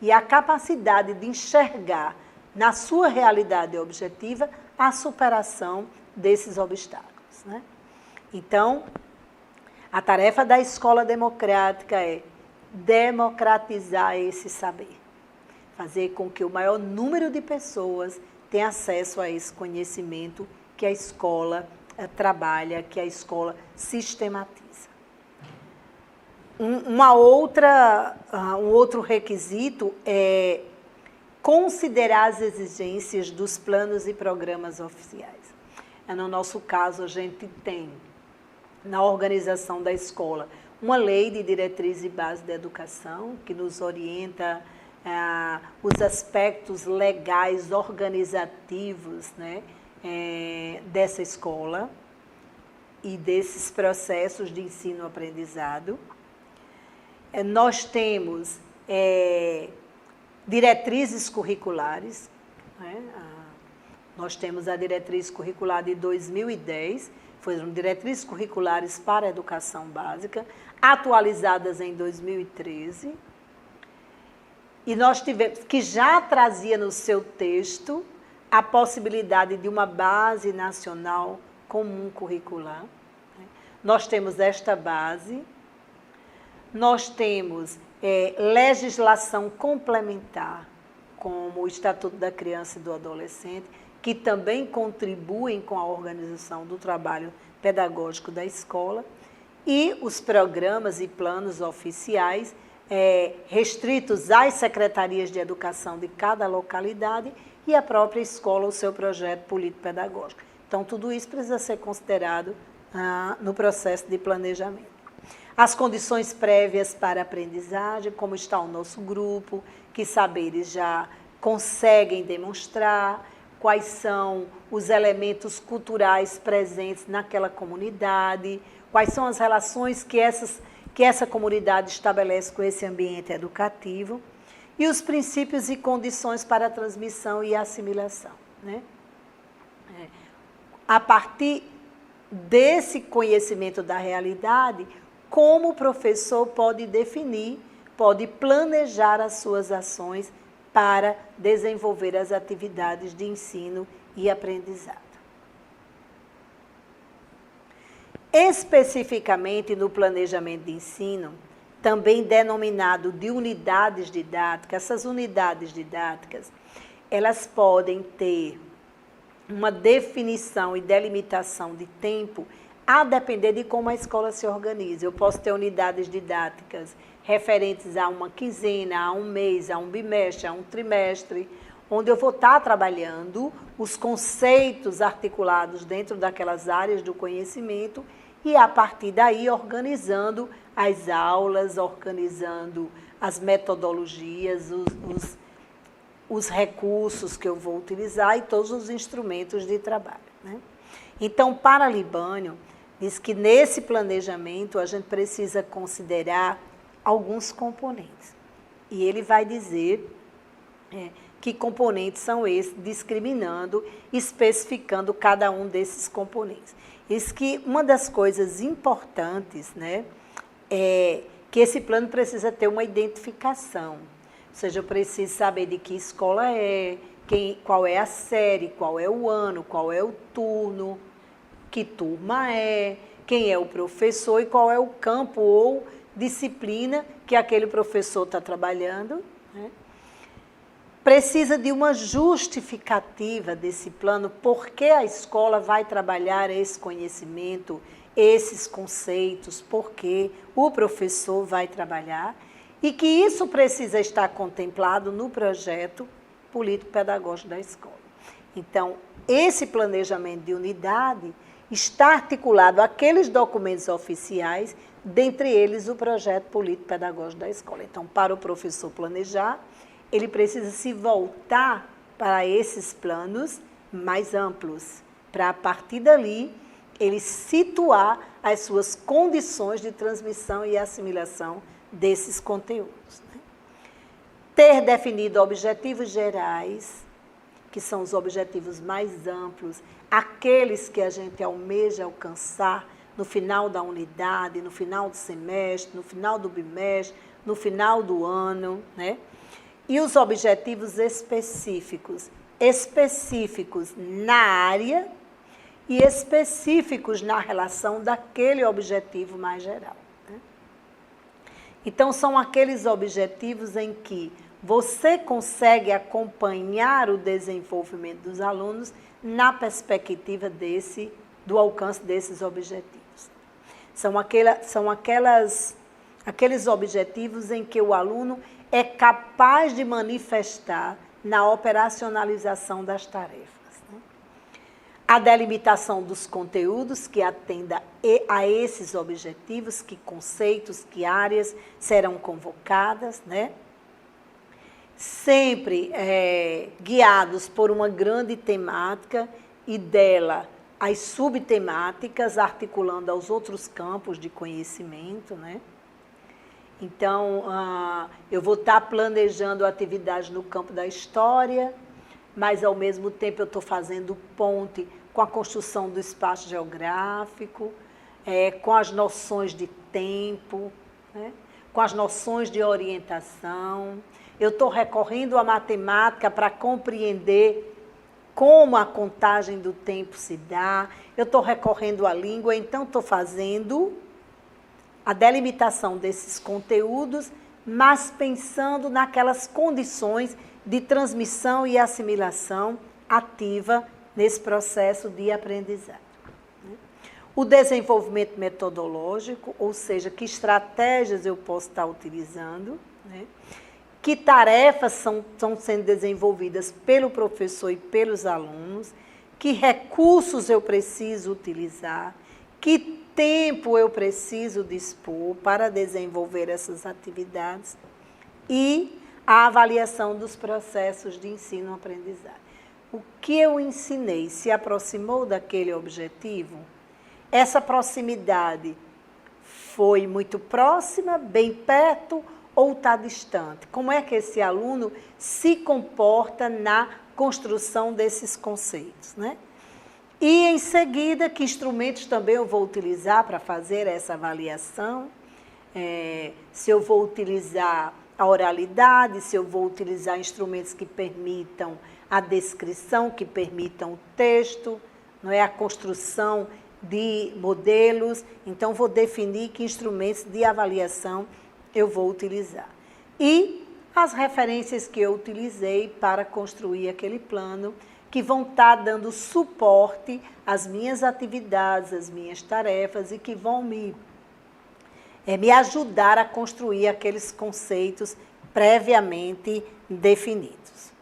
e a capacidade de enxergar na sua realidade objetiva a superação desses obstáculos, né? Então, a tarefa da escola democrática é democratizar esse saber, fazer com que o maior número de pessoas tenha acesso a esse conhecimento que a escola trabalha, que a escola sistematiza. Um outro requisito é considerar as exigências dos planos e programas oficiais. No nosso caso, a gente tem, na organização da escola, uma lei de diretriz e base da educação, que nos orienta os aspectos legais, organizativos, né, dessa escola e desses processos de ensino-aprendizado. Nós temos diretrizes curriculares, né? Nós temos a diretriz curricular de 2010, foram diretrizes curriculares para a educação básica, atualizadas em 2013, e nós tivemos, que já trazia no seu texto a possibilidade de uma base nacional comum curricular. Nós temos esta base, nós temos legislação complementar, como o Estatuto da Criança e do Adolescente, que também contribuem com a organização do trabalho pedagógico da escola, e os programas e planos oficiais restritos às secretarias de educação de cada localidade e a própria escola, o seu projeto político-pedagógico. Então, tudo isso precisa ser considerado no processo de planejamento. As condições prévias para a aprendizagem, como está o nosso grupo, que saberes já conseguem demonstrar, quais são os elementos culturais presentes naquela comunidade, quais são as relações que essa comunidade estabelece com esse ambiente educativo e os princípios e condições para a transmissão e assimilação, né? A partir desse conhecimento da realidade, como o professor pode definir, pode planejar as suas ações para desenvolver as atividades de ensino e aprendizado. Especificamente no planejamento de ensino, também denominado de unidades didáticas, essas unidades didáticas, elas podem ter uma definição e delimitação de tempo a depender de como a escola se organiza. Eu posso ter unidades didáticas referentes a uma quinzena, a um mês, a um bimestre, a um trimestre, onde eu vou estar trabalhando os conceitos articulados dentro daquelas áreas do conhecimento e, a partir daí, organizando as aulas, organizando as metodologias, os recursos que eu vou utilizar e todos os instrumentos de trabalho, né? Então, para Libânio, diz que nesse planejamento a gente precisa considerar alguns componentes. E ele vai dizer que componentes são esses, discriminando, especificando cada um desses componentes. Diz que uma das coisas importantes, né, é que esse plano precisa ter uma identificação. Ou seja, eu preciso saber de que escola é, qual é a série, qual é o ano, qual é o turno, que turma é, quem é o professor e qual é o campo ou disciplina que aquele professor está trabalhando, né? Precisa de uma justificativa desse plano, porque a escola vai trabalhar esse conhecimento, esses conceitos, porque o professor vai trabalhar, e que isso precisa estar contemplado no projeto político-pedagógico da escola. Então, esse planejamento de unidade está articulado àqueles documentos oficiais, dentre eles o projeto político-pedagógico da escola. Então, para o professor planejar, ele precisa se voltar para esses planos mais amplos, para, a partir dali, ele situar as suas condições de transmissão e assimilação desses conteúdos, né? Ter definido objetivos gerais, que são os objetivos mais amplos, aqueles que a gente almeja alcançar no final da unidade, no final do semestre, no final do bimestre, no final do ano, né? E os objetivos específicos na área e específicos na relação daquele objetivo mais geral, né? Então, são aqueles objetivos em que você consegue acompanhar o desenvolvimento dos alunos na perspectiva do alcance desses objetivos. São aqueles objetivos em que o aluno é capaz de manifestar na operacionalização das tarefas, né? A delimitação dos conteúdos que atenda a esses objetivos, que conceitos, que áreas serão convocadas, né? Sempre guiados por uma grande temática e dela as subtemáticas, articulando aos outros campos de conhecimento, né? Então, eu vou estar planejando atividades no campo da história, mas, ao mesmo tempo, eu estou fazendo ponte com a construção do espaço geográfico, com as noções de tempo, né? Com as noções de orientação. Eu estou recorrendo à matemática para compreender como a contagem do tempo se dá. Eu estou recorrendo à língua, então estou fazendo a delimitação desses conteúdos, mas pensando naquelas condições de transmissão e assimilação ativa nesse processo de aprendizagem. O desenvolvimento metodológico, ou seja, que estratégias eu posso estar utilizando, né? Que tarefas estão sendo desenvolvidas pelo professor e pelos alunos, que recursos eu preciso utilizar, que tempo eu preciso dispor para desenvolver essas atividades e a avaliação dos processos de ensino-aprendizagem. O que eu ensinei se aproximou daquele objetivo? Essa proximidade foi muito próxima, bem perto ou está distante? Como é que esse aluno se comporta na construção desses conceitos, né? E, em seguida, que instrumentos também eu vou utilizar para fazer essa avaliação? Se eu vou utilizar a oralidade, se eu vou utilizar instrumentos que permitam a descrição, que permitam o texto, não é? A construção de modelos. Então, vou definir que instrumentos de avaliação eu vou utilizar. E as referências que eu utilizei para construir aquele plano, que vão estar dando suporte às minhas atividades, às minhas tarefas e que vão me ajudar a construir aqueles conceitos previamente definidos.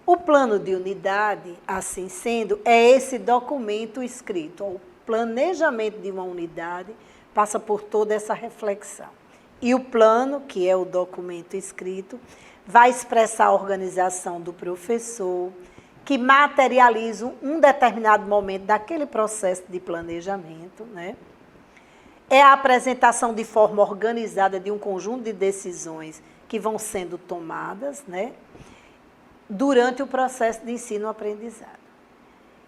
O plano de unidade, assim sendo, é esse documento escrito. O planejamento de uma unidade passa por toda essa reflexão. E o plano, que é o documento escrito, vai expressar a organização do professor, que materializa um determinado momento daquele processo de planejamento, né? É a apresentação de forma organizada de um conjunto de decisões que vão sendo tomadas, né, durante o processo de ensino-aprendizagem.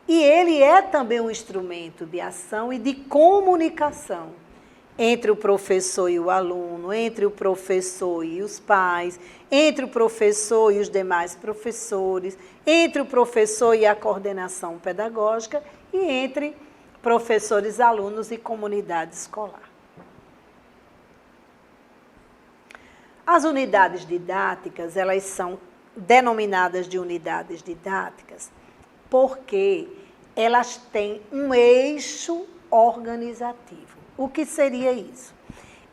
E ele é também um instrumento de ação e de comunicação entre o professor e o aluno, entre o professor e os pais, entre o professor e os demais professores, entre o professor e a coordenação pedagógica e entre professores, alunos e comunidade escolar. As unidades didáticas, elas são denominadas de unidades didáticas porque elas têm um eixo organizativo. O que seria isso?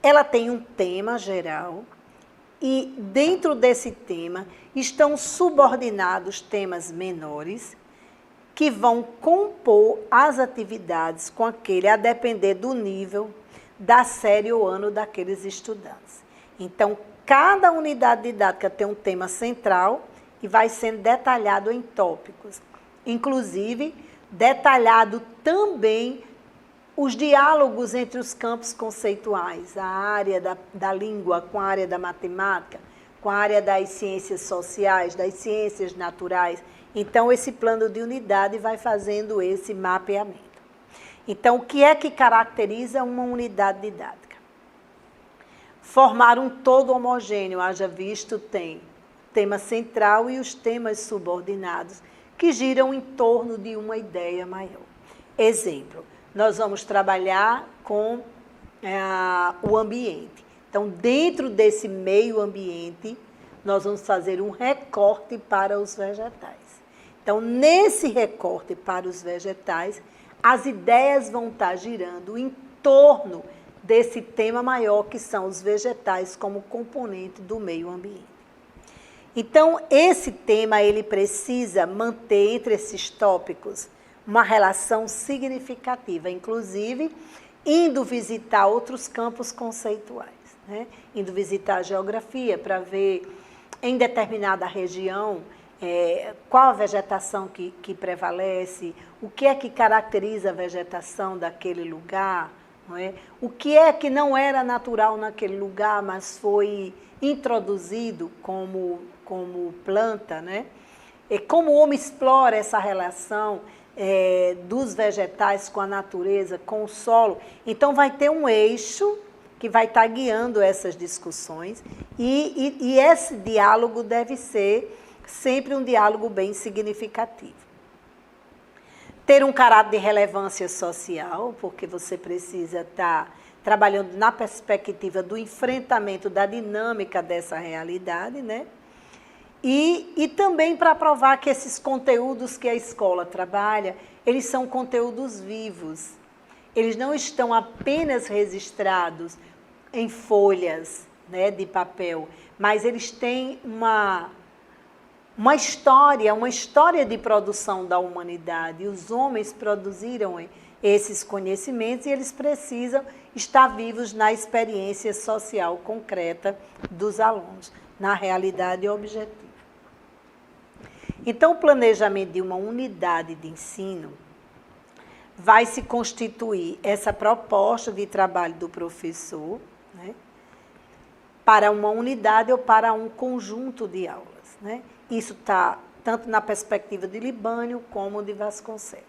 Ela tem um tema geral e dentro desse tema estão subordinados temas menores que vão compor as atividades com aquele, a depender do nível, da série ou ano daqueles estudantes. Então, cada unidade didática tem um tema central e vai sendo detalhado em tópicos. Inclusive, detalhado também os diálogos entre os campos conceituais, a área da língua com a área da matemática, com a área das ciências sociais, das ciências naturais. Então, esse plano de unidade vai fazendo esse mapeamento. Então, o que é que caracteriza uma unidade didática? Formar um todo homogêneo, haja visto, tem tema central e os temas subordinados, que giram em torno de uma ideia maior. Exemplo, nós vamos trabalhar com o ambiente. Então, dentro desse meio ambiente, nós vamos fazer um recorte para os vegetais. Então, nesse recorte para os vegetais, as ideias vão estar girando em torno desse tema maior, que são os vegetais como componente do meio ambiente. Então, esse tema, ele precisa manter entre esses tópicos uma relação significativa, inclusive indo visitar outros campos conceituais, né? Indo visitar a geografia para ver em determinada região qual a vegetação que prevalece, o que é que caracteriza a vegetação daquele lugar, não é? O que é que não era natural naquele lugar, mas foi introduzido como planta, né? E como o homem explora essa relação dos vegetais com a natureza, com o solo. Então, vai ter um eixo que vai estar guiando essas discussões e esse diálogo deve ser sempre um diálogo bem significativo. Ter um caráter de relevância social, porque você precisa estar trabalhando na perspectiva do enfrentamento da dinâmica dessa realidade, né? E também para provar que esses conteúdos que a escola trabalha, eles são conteúdos vivos. Eles não estão apenas registrados em folhas, né, de papel, mas eles têm uma história de produção da humanidade. Os homens produziram esses conhecimentos e eles precisam estar vivos na experiência social concreta dos alunos, na realidade objetiva. Então, o planejamento de uma unidade de ensino vai se constituir essa proposta de trabalho do professor, né, para uma unidade ou para um conjunto de aulas, né? Isso está tanto na perspectiva de Libânio como de Vasconcelos.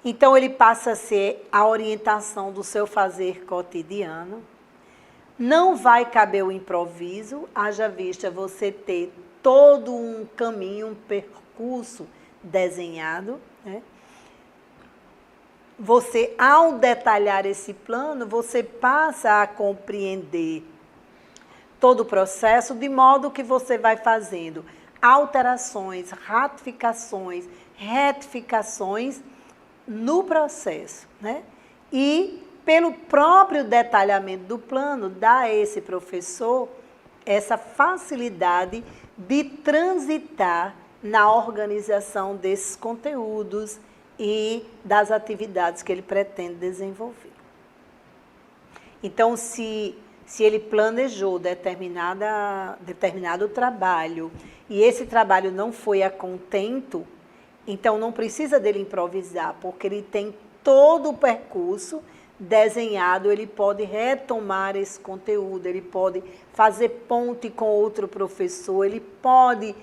Então, ele passa a ser a orientação do seu fazer cotidiano. Não vai caber o improviso, haja vista você ter todo um caminho, um percurso desenhado, né? Você, ao detalhar esse plano, você passa a compreender todo o processo, de modo que você vai fazendo alterações, ratificações, retificações no processo, né? E, pelo próprio detalhamento do plano, dá a esse professor essa facilidade de transitar na organização desses conteúdos e das atividades que ele pretende desenvolver. Então, se ele planejou determinado trabalho e esse trabalho não foi a contento, então não precisa dele improvisar, porque ele tem todo o percurso desenhado, ele pode retomar esse conteúdo, ele pode fazer ponte com outro professor, ele pode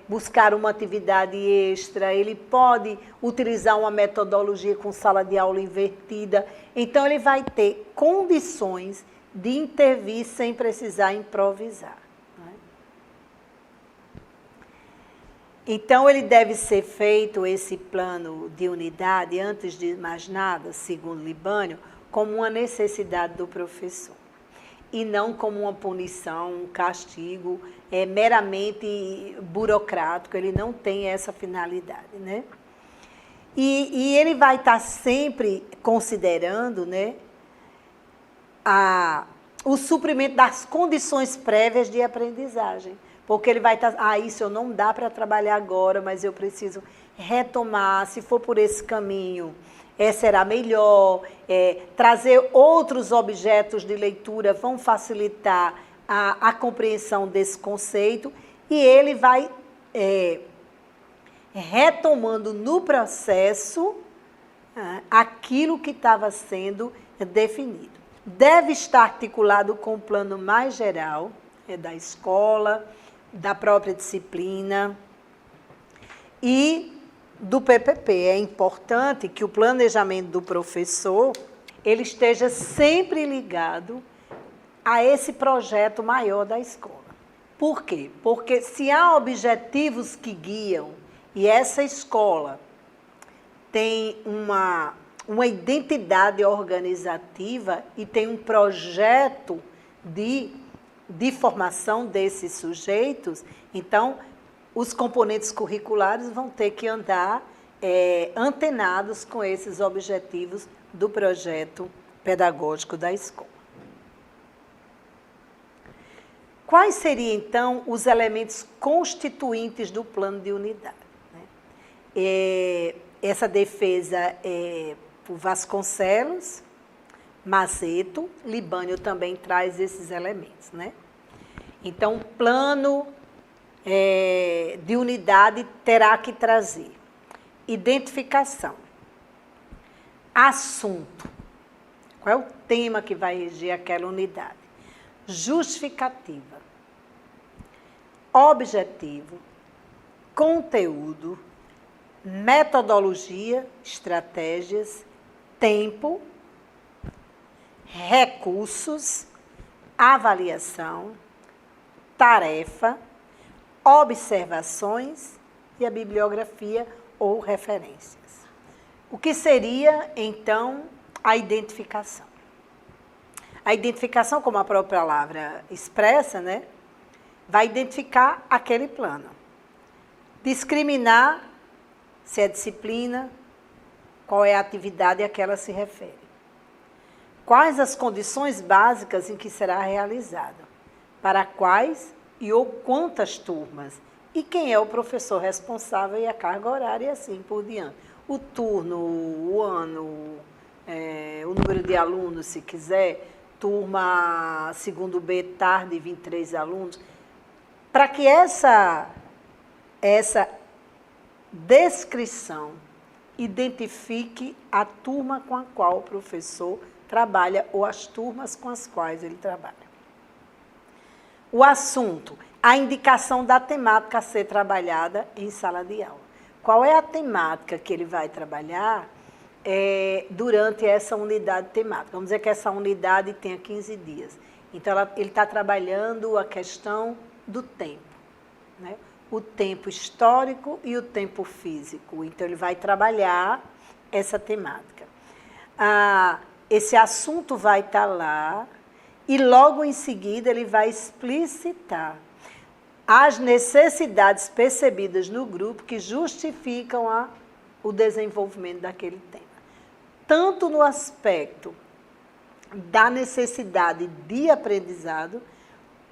buscar uma atividade extra, ele pode utilizar uma metodologia com sala de aula invertida. Então, ele vai ter condições de intervir sem precisar improvisar. Né? Então, ele deve ser feito, esse plano de unidade, antes de mais nada, segundo Libânio, como uma necessidade do professor. E não como uma punição, um castigo meramente burocrático. Ele não tem essa finalidade, né? E ele vai estar sempre considerando, né, o suprimento das condições prévias de aprendizagem. Porque ele vai estar, isso eu não dá para trabalhar agora, mas eu preciso retomar, se for por esse caminho, será melhor, trazer outros objetos de leitura vão facilitar a compreensão desse conceito, e ele vai retomando no processo aquilo que estava sendo definido. Deve estar articulado com o plano mais geral da escola, da própria disciplina e do PPP. É importante que o planejamento do professor ele esteja sempre ligado a esse projeto maior da escola. Por quê? Porque se há objetivos que guiam e essa escola tem uma identidade organizativa e tem um projeto de formação desses sujeitos, então os componentes curriculares vão ter que andar antenados com esses objetivos do projeto pedagógico da escola. Quais seriam, então, os elementos constituintes do plano de unidade? Essa defesa por Vasconcelos, Mazeto, Libânio também traz esses elementos, né? Então, o plano de unidade terá que trazer identificação, assunto, qual é o tema que vai reger aquela unidade, justificativa, objetivo, conteúdo, metodologia, estratégias, tempo, recursos, avaliação, tarefa, observações e a bibliografia ou referências. O que seria, então, a identificação? A identificação, como a própria palavra expressa, né, vai identificar aquele plano. Discriminar Se é disciplina, qual é a atividade a que ela se refere. Quais as condições básicas em que será realizada, para quais e ou quantas turmas, e quem é o professor responsável e a carga horária e assim por diante. O turno, o ano, o número de alunos, se quiser, turma segundo B, tarde, 23 alunos, para que essa descrição identifique a turma com a qual o professor trabalha ou as turmas com as quais ele trabalha. O assunto, a indicação da temática a ser trabalhada em sala de aula. Qual é a temática que ele vai trabalhar durante essa unidade temática? Vamos dizer que essa unidade tenha 15 dias. Então, ele está trabalhando a questão do tempo, né? O tempo histórico e o tempo físico. Então, ele vai trabalhar essa temática. Esse assunto vai estar lá e, logo em seguida, ele vai explicitar as necessidades percebidas no grupo que justificam o desenvolvimento daquele tema. Tanto no aspecto da necessidade de aprendizado,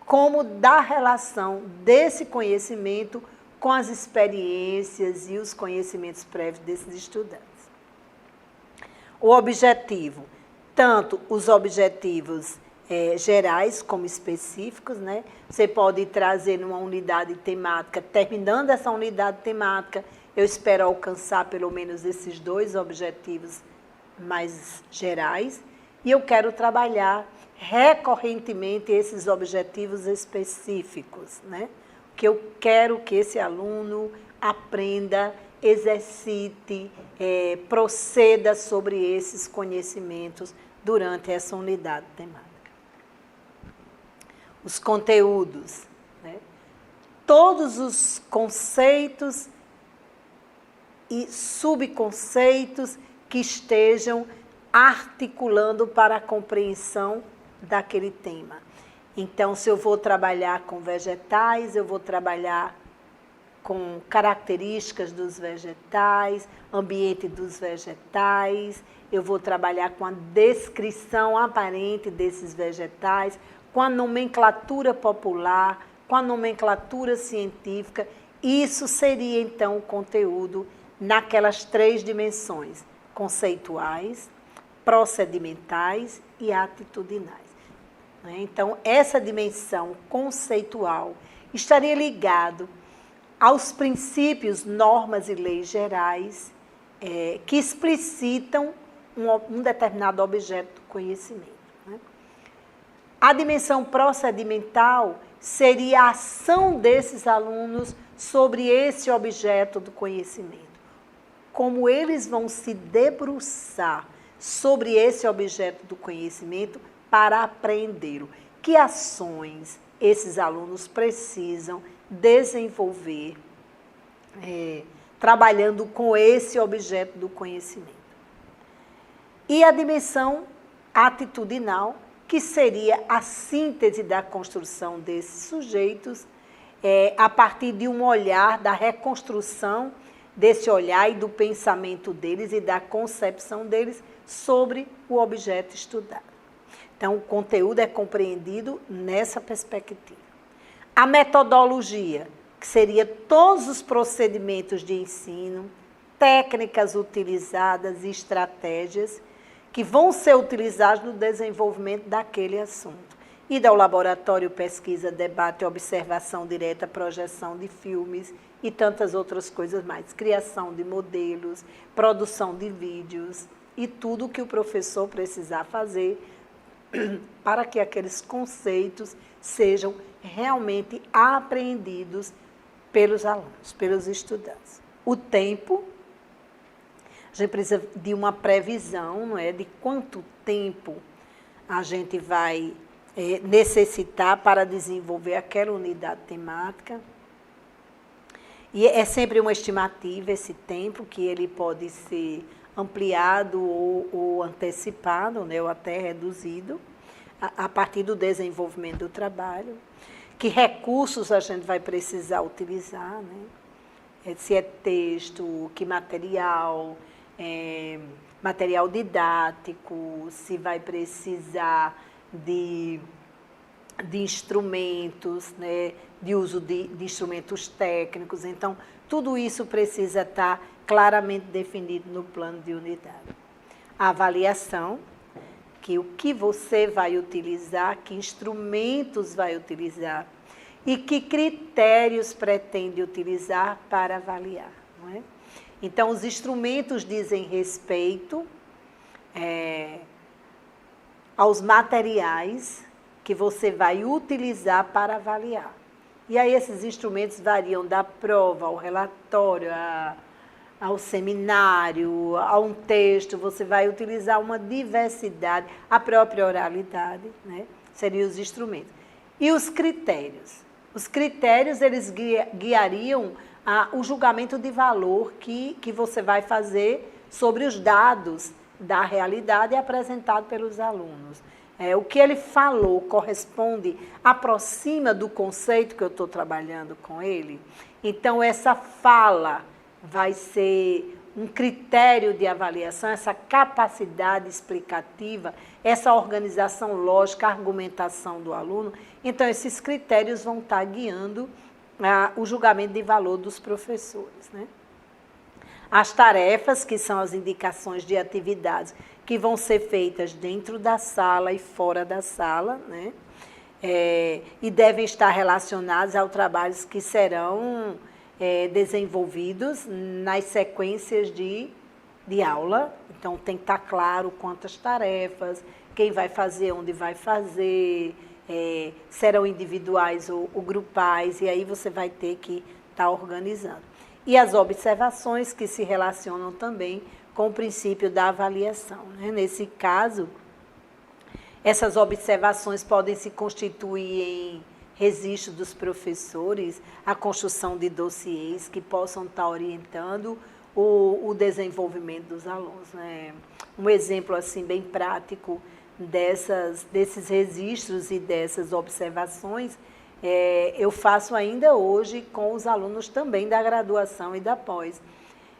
como da relação desse conhecimento com as experiências e os conhecimentos prévios desses estudantes. O objetivo, tanto os objetivos gerais como específicos, né? Você pode trazer numa unidade temática, terminando essa unidade temática, eu espero alcançar pelo menos esses 2 objetivos mais gerais, e eu quero trabalhar recorrentemente esses objetivos específicos, né? Que eu quero que esse aluno aprenda, exercite, proceda sobre esses conhecimentos durante essa unidade temática. Os conteúdos, né? Todos os conceitos e subconceitos que estejam articulando para a compreensão daquele tema. Então, se eu vou trabalhar com vegetais, eu vou trabalhar com características dos vegetais, ambiente dos vegetais, eu vou trabalhar com a descrição aparente desses vegetais, com a nomenclatura popular, com a nomenclatura científica. Isso seria, então, o conteúdo naquelas 3 dimensões: conceituais, procedimentais e atitudinais. Então, essa dimensão conceitual estaria ligado aos princípios, normas e leis gerais que explicitam um determinado objeto do conhecimento, né? A dimensão procedimental seria a ação desses alunos sobre esse objeto do conhecimento. Como eles vão se debruçar sobre esse objeto do conhecimento para aprendê-lo. Que ações esses alunos precisam desenvolver trabalhando com esse objeto do conhecimento. E a dimensão atitudinal, que seria a síntese da construção desses sujeitos a partir de um olhar, da reconstrução desse olhar e do pensamento deles e da concepção deles sobre o objeto estudado. Então, o conteúdo é compreendido nessa perspectiva. A metodologia, que seria todos os procedimentos de ensino, técnicas utilizadas e estratégias que vão ser utilizadas no desenvolvimento daquele assunto. Ida ao laboratório, pesquisa, debate, observação direta, projeção de filmes e tantas outras coisas mais. Criação de modelos, produção de vídeos e tudo o que o professor precisar fazer para que aqueles conceitos sejam realmente apreendidos pelos alunos, pelos estudantes. O tempo, a gente precisa de uma previsão, não é? De quanto tempo a gente vai necessitar para desenvolver aquela unidade temática. E é sempre uma estimativa esse tempo, que ele pode ser ampliado ou antecipado, né, ou até reduzido, a partir do desenvolvimento do trabalho. Que recursos a gente vai precisar utilizar, né? se é texto, que material, material didático, se vai precisar de instrumentos, né, de uso de instrumentos técnicos. Então, tudo isso precisa estar claramente definido no plano de unidade. A avaliação, que o que você vai utilizar, que instrumentos vai utilizar e que critérios pretende utilizar para avaliar. Não é? Então, os instrumentos dizem respeito aos materiais que você vai utilizar para avaliar. E aí esses instrumentos variam da prova ao relatório, ao seminário, a um texto, você vai utilizar uma diversidade, a própria oralidade, né? Seriam os instrumentos. E os critérios? Os critérios, eles guiariam o julgamento de valor que você vai fazer sobre os dados da realidade apresentado pelos alunos. O que ele falou corresponde, aproxima do conceito que eu estou trabalhando com ele. Então, essa fala vai ser um critério de avaliação, essa capacidade explicativa, essa organização lógica, a argumentação do aluno. Então, esses critérios vão estar guiando o julgamento de valor dos professores, né? As tarefas, que são as indicações de atividades que vão ser feitas dentro da sala e fora da sala, né? E devem estar relacionadas aos trabalhos que serão desenvolvidos nas sequências de aula. Então, tem que estar claro quantas tarefas, quem vai fazer, onde vai fazer, serão individuais ou grupais, e aí você vai ter que estar organizando. E as observações, que se relacionam também com o princípio da avaliação, né? Nesse caso, essas observações podem se constituir em registro dos professores, a construção de dossiês que possam estar orientando o desenvolvimento dos alunos, né? Um exemplo assim bem prático desses registros e dessas observações eu faço ainda hoje com os alunos também da graduação e da pós.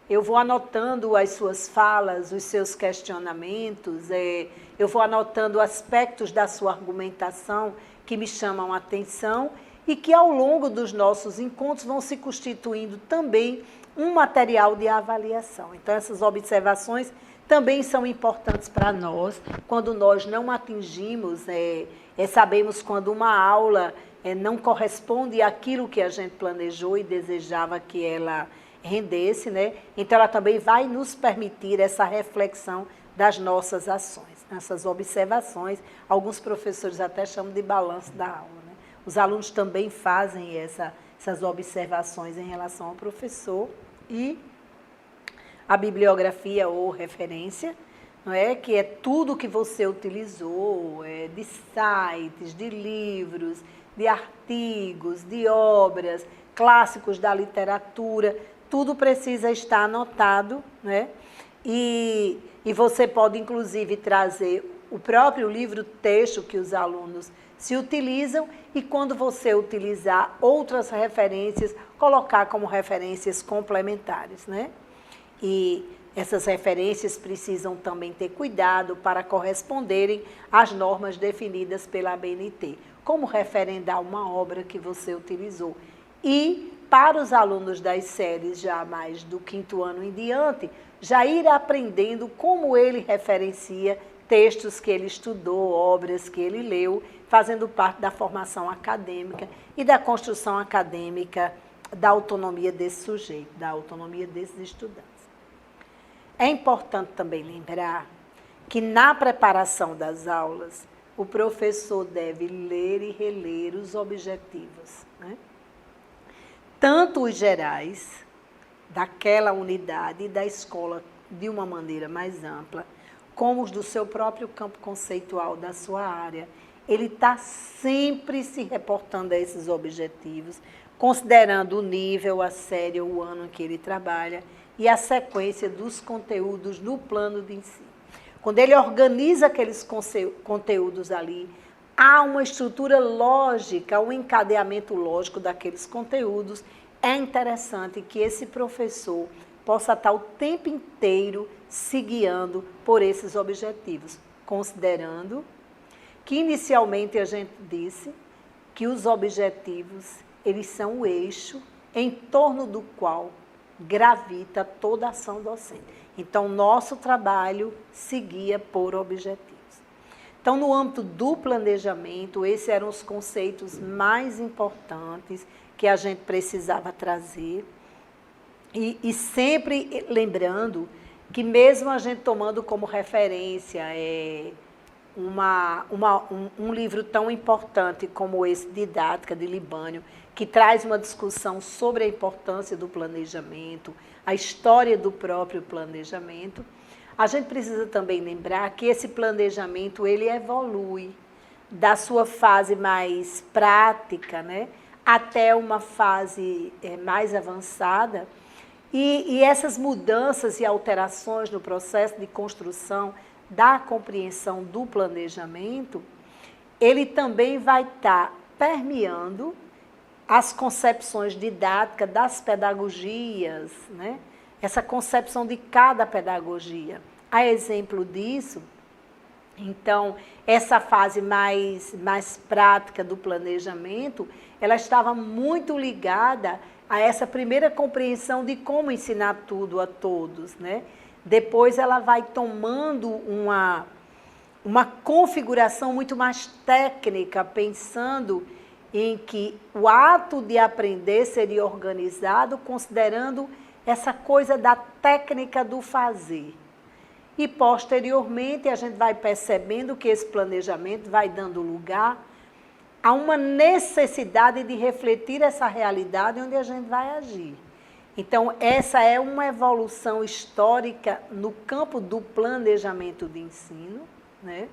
Eu vou anotando as suas falas, os seus questionamentos, eu vou anotando aspectos da sua argumentação que me chamam a atenção e que ao longo dos nossos encontros vão se constituindo também um material de avaliação. Então, essas observações também são importantes para nós, quando nós não atingimos, sabemos quando uma aula não corresponde àquilo que a gente planejou e desejava que ela rendesse, né? Então, ela também vai nos permitir essa reflexão das nossas ações, essas observações. Alguns professores até chamam de balanço da aula, né? Os alunos também fazem essas observações em relação ao professor. E a bibliografia ou referência, não é? Que é tudo que você utilizou, de sites, de livros, de artigos, de obras, clássicos da literatura, tudo precisa estar anotado, né? E você pode, inclusive, trazer o próprio livro-texto que os alunos se utilizam e, quando você utilizar outras referências, colocar como referências complementares, né? E essas referências precisam também ter cuidado para corresponderem às normas definidas pela ABNT, como referendar uma obra que você utilizou. E, para os alunos das séries já mais do 5º ano em diante, já ir aprendendo como ele referencia textos que ele estudou, obras que ele leu, fazendo parte da formação acadêmica e da construção acadêmica da autonomia desse sujeito, da autonomia desses estudantes. É importante também lembrar que, na preparação das aulas, o professor deve ler e reler os objetivos, né? Tanto os gerais, daquela unidade e da escola de uma maneira mais ampla, como os do seu próprio campo conceitual, da sua área. Ele está sempre se reportando a esses objetivos, considerando o nível, a série, o ano em que ele trabalha e a sequência dos conteúdos no plano de ensino. Quando ele organiza aqueles conteúdos ali, há uma estrutura lógica, um encadeamento lógico daqueles conteúdos é interessante que esse professor possa estar o tempo inteiro se guiando por esses objetivos, considerando que inicialmente a gente disse que os objetivos, eles são o eixo em torno do qual gravita toda a ação docente. Então, nosso trabalho se guia por objetivos. Então, no âmbito do planejamento, esses eram os conceitos mais importantes que a gente precisava trazer. E sempre lembrando que mesmo a gente tomando como referência um livro tão importante como esse, Didática, de Libânio, que traz uma discussão sobre a importância do planejamento, a história do próprio planejamento, a gente precisa também lembrar que esse planejamento, ele evolui da sua fase mais prática, né, até uma fase mais avançada, e essas mudanças e alterações no processo de construção da compreensão do planejamento, ele também vai estar permeando as concepções didáticas das pedagogias, né? Essa concepção de cada pedagogia. A exemplo disso, então, essa fase mais prática do planejamento, ela estava muito ligada a essa primeira compreensão de como ensinar tudo a todos, né? Depois ela vai tomando uma configuração muito mais técnica, pensando em que o ato de aprender seria organizado considerando essa coisa da técnica do fazer. E, posteriormente, a gente vai percebendo que esse planejamento vai dando lugar a uma necessidade de refletir essa realidade onde a gente vai agir. Então, essa é uma evolução histórica no campo do planejamento de ensino, né?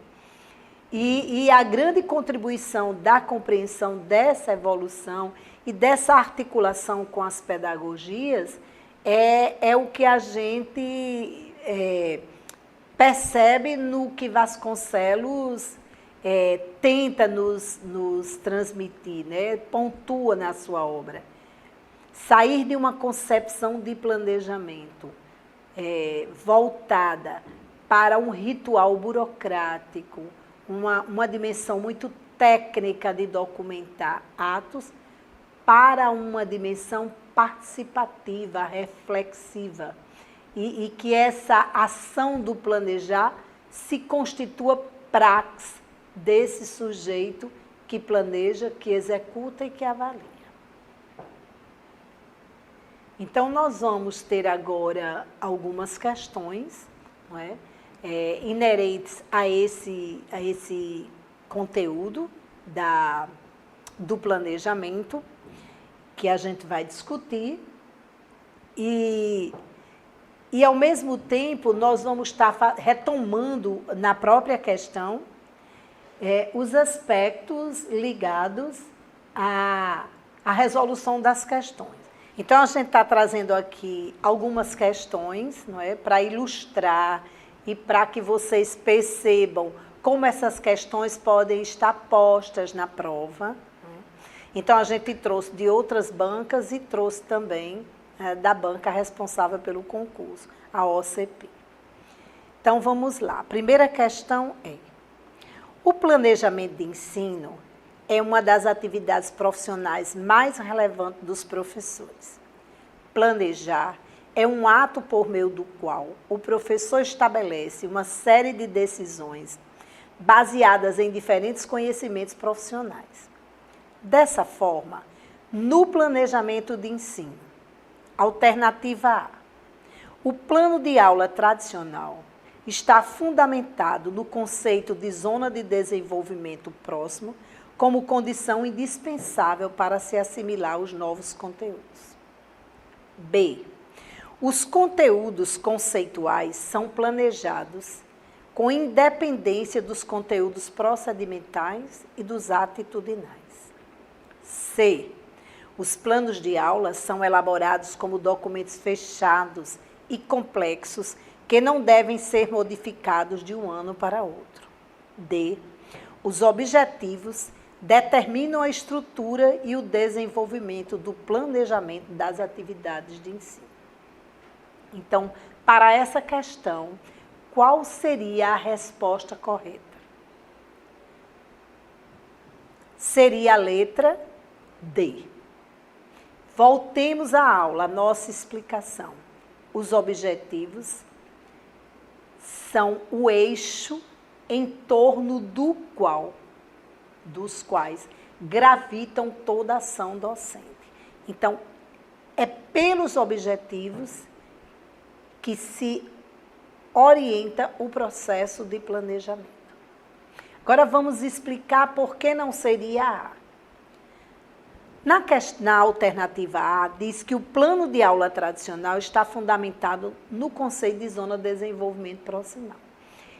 E a grande contribuição da compreensão dessa evolução e dessa articulação com as pedagogias é o que a gente percebe no que Vasconcelos tenta nos transmitir, né? Pontua na sua obra. Sair de uma concepção de planejamento voltada para um ritual burocrático, uma dimensão muito técnica de documentar atos, para uma dimensão participativa, reflexiva, e que essa ação do planejar se constitua praxis desse sujeito que planeja, que executa e que avalia. Então, nós vamos ter agora algumas questões, não é? Inerentes a esse conteúdo do planejamento, que a gente vai discutir, e ao mesmo tempo nós vamos estar retomando na própria questão os aspectos ligados à resolução das questões. Então, a gente está trazendo aqui algumas questões, não é, para ilustrar e para que vocês percebam como essas questões podem estar postas na prova. Então, a gente trouxe de outras bancas e trouxe também da banca responsável pelo concurso, a OCP. Então, vamos lá. A primeira questão é: o planejamento de ensino é uma das atividades profissionais mais relevantes dos professores. Planejar é um ato por meio do qual o professor estabelece uma série de decisões baseadas em diferentes conhecimentos profissionais. Dessa forma, no planejamento de ensino, alternativa A, o plano de aula tradicional está fundamentado no conceito de zona de desenvolvimento próximo como condição indispensável para se assimilar os novos conteúdos. B, os conteúdos conceituais são planejados com independência dos conteúdos procedimentais e dos atitudinais. C, os planos de aula são elaborados como documentos fechados e complexos que não devem ser modificados de um ano para outro. D, os objetivos determinam a estrutura e o desenvolvimento do planejamento das atividades de ensino. Então, para essa questão, qual seria a resposta correta? Seria a letra D. Voltemos à aula, a nossa explicação. Os objetivos são o eixo em torno dos quais gravitam toda a ação docente. Então, é pelos objetivos que se orienta o processo de planejamento. Agora vamos explicar por que não seria A. Na alternativa A, diz que o plano de aula tradicional está fundamentado no conceito de zona de desenvolvimento proximal.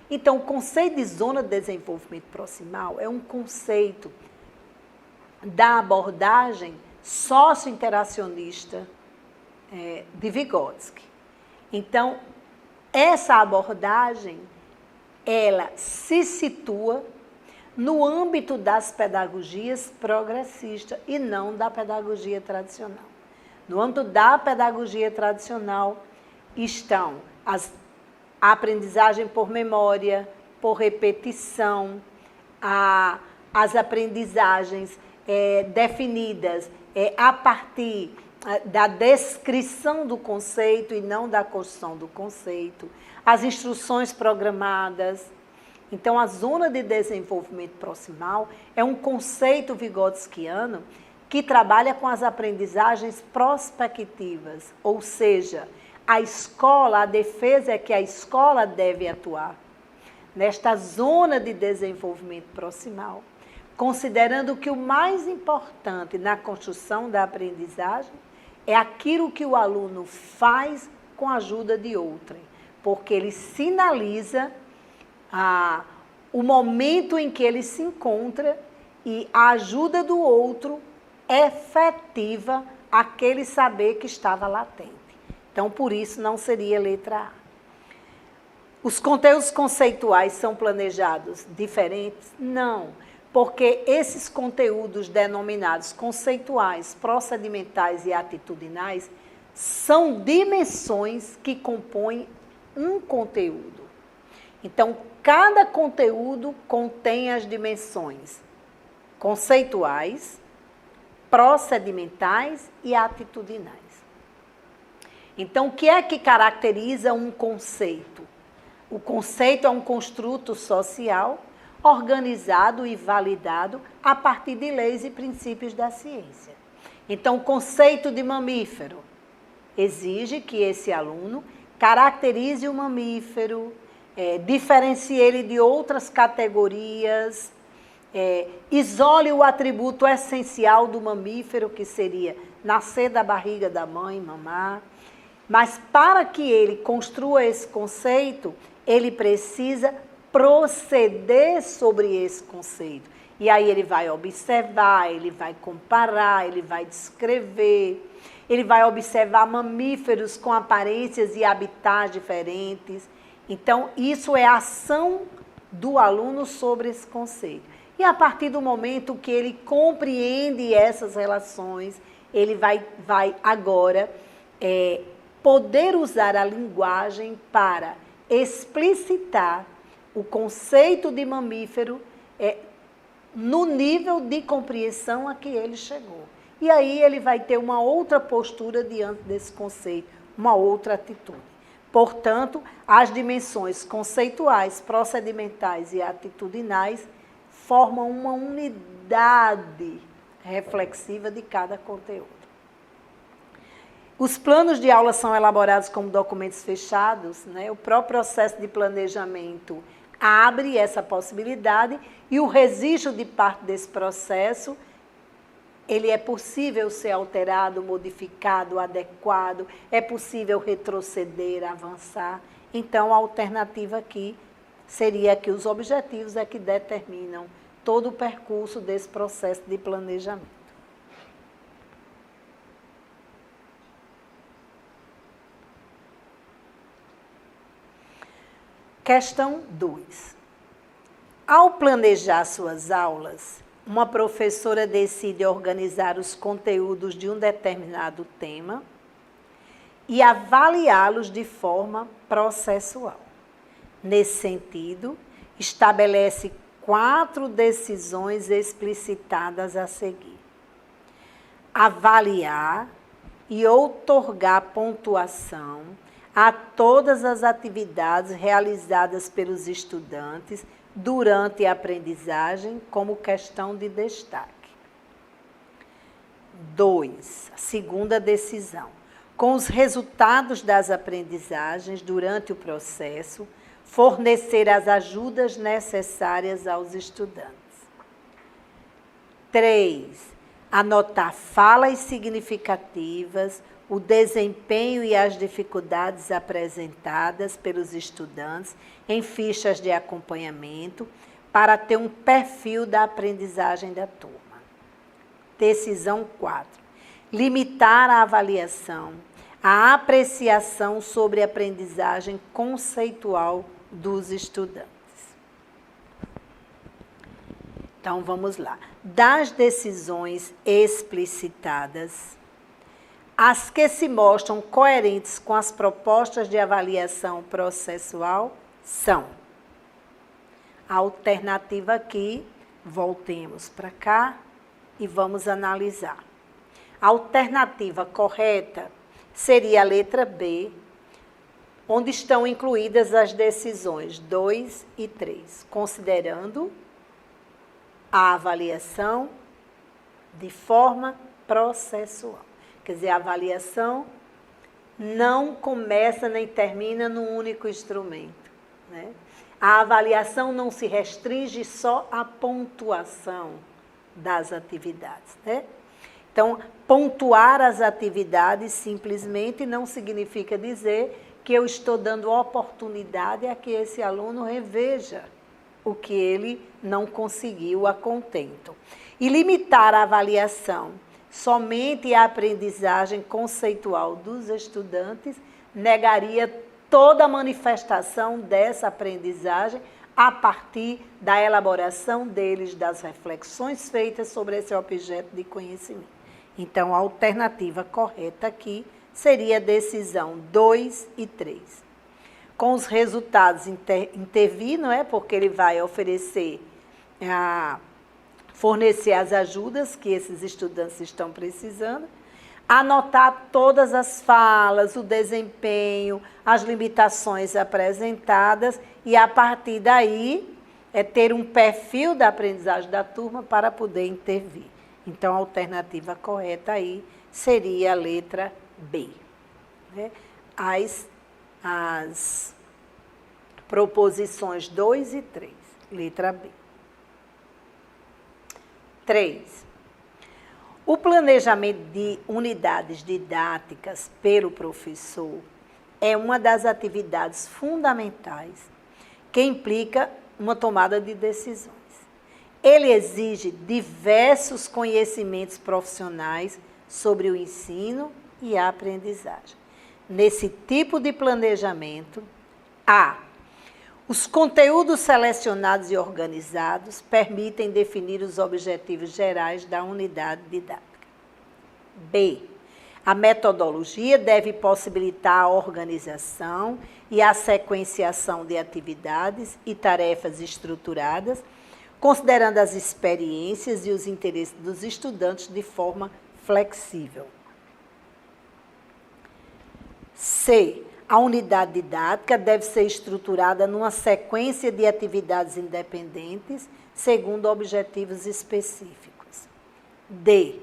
Então, o conceito de zona de desenvolvimento proximal é um conceito da abordagem socio-interacionista de Vygotsky. Então, essa abordagem, ela se situa no âmbito das pedagogias progressistas e não da pedagogia tradicional. No âmbito da pedagogia tradicional estão a aprendizagem por memória, por repetição, as aprendizagens definidas a partir da descrição do conceito e não da construção do conceito, as instruções programadas. Então, a zona de desenvolvimento proximal é um conceito vygotskiano que trabalha com as aprendizagens prospectivas, ou seja, a defesa é que a escola deve atuar nesta zona de desenvolvimento proximal, considerando que o mais importante na construção da aprendizagem é aquilo que o aluno faz com a ajuda de outrem, porque ele sinaliza o momento em que ele se encontra e a ajuda do outro efetiva aquele saber que estava latente. Então, por isso, não seria letra A. Os conteúdos conceituais são planejados diferentes? Não, porque esses conteúdos denominados conceituais, procedimentais e atitudinais são dimensões que compõem um conteúdo. Então, cada conteúdo contém as dimensões conceituais, procedimentais e atitudinais. Então, o que é que caracteriza um conceito? O conceito é um construto social organizado e validado a partir de leis e princípios da ciência. Então, o conceito de mamífero exige que esse aluno caracterize o mamífero, diferencie ele de outras categorias, isole o atributo essencial do mamífero, que seria nascer da barriga da mãe, mamar. Mas para que ele construa esse conceito, ele precisa proceder sobre esse conceito. E aí ele vai observar, ele vai comparar, ele vai descrever, ele vai observar mamíferos com aparências e habitats diferentes. Então, isso é a ação do aluno sobre esse conceito. E a partir do momento que ele compreende essas relações, ele vai agora poder usar a linguagem para explicitar o conceito de mamífero no nível de compreensão a que ele chegou. E aí ele vai ter uma outra postura diante desse conceito, uma outra atitude. Portanto, as dimensões conceituais, procedimentais e atitudinais formam uma unidade reflexiva de cada conteúdo. Os planos de aula são elaborados como documentos fechados, né? O próprio processo de planejamento abre essa possibilidade e o registro de parte desse processo, ele é possível ser alterado, modificado, adequado, é possível retroceder, avançar. Então, a alternativa aqui seria que os objetivos é que determinam todo o percurso desse processo de planejamento. Questão 2. Ao planejar suas aulas, uma professora decide organizar os conteúdos de um determinado tema e avaliá-los de forma processual. Nesse sentido, estabelece 4 decisões explicitadas a seguir: avaliar e outorgar pontuação a todas as atividades realizadas pelos estudantes durante a aprendizagem como questão de destaque. 2. Segunda decisão: com os resultados das aprendizagens durante o processo, fornecer as ajudas necessárias aos estudantes. 3. Anotar falas significativas, o desempenho e as dificuldades apresentadas pelos estudantes em fichas de acompanhamento para ter um perfil da aprendizagem da turma. Decisão 4. Limitar a avaliação, a apreciação sobre a aprendizagem conceitual dos estudantes. Então, vamos lá. Das decisões explicitadas, as que se mostram coerentes com as propostas de avaliação processual são: a alternativa aqui, voltemos para cá e vamos analisar. A alternativa correta seria a letra B, onde estão incluídas as decisões 2 e 3, considerando a avaliação de forma processual. Quer dizer, a avaliação não começa nem termina num único instrumento, né? A avaliação não se restringe só à pontuação das atividades, né? Então, pontuar as atividades simplesmente não significa dizer que eu estou dando oportunidade a que esse aluno reveja o que ele não conseguiu a contento. E limitar a avaliação somente à aprendizagem conceitual dos estudantes negaria toda a manifestação dessa aprendizagem a partir da elaboração deles, das reflexões feitas sobre esse objeto de conhecimento. Então, a alternativa correta aqui seria a decisão 2 e 3. Com os resultados intervir, não é? Porque ele vai oferecer, fornecer as ajudas que esses estudantes estão precisando, anotar todas as falas, o desempenho, as limitações apresentadas e, a partir daí, ter um perfil da aprendizagem da turma para poder intervir. Então, a alternativa correta aí seria a letra B. Né? As proposições 2 e 3, letra B. 3. O planejamento de unidades didáticas pelo professor é uma das atividades fundamentais que implica uma tomada de decisões. Ele exige diversos conhecimentos profissionais sobre o ensino e a aprendizagem. Nesse tipo de planejamento, os conteúdos selecionados e organizados permitem definir os objetivos gerais da unidade didática. B. A metodologia deve possibilitar a organização e a sequenciação de atividades e tarefas estruturadas, considerando as experiências e os interesses dos estudantes de forma flexível. C. A unidade didática deve ser estruturada numa sequência de atividades independentes, segundo objetivos específicos. D.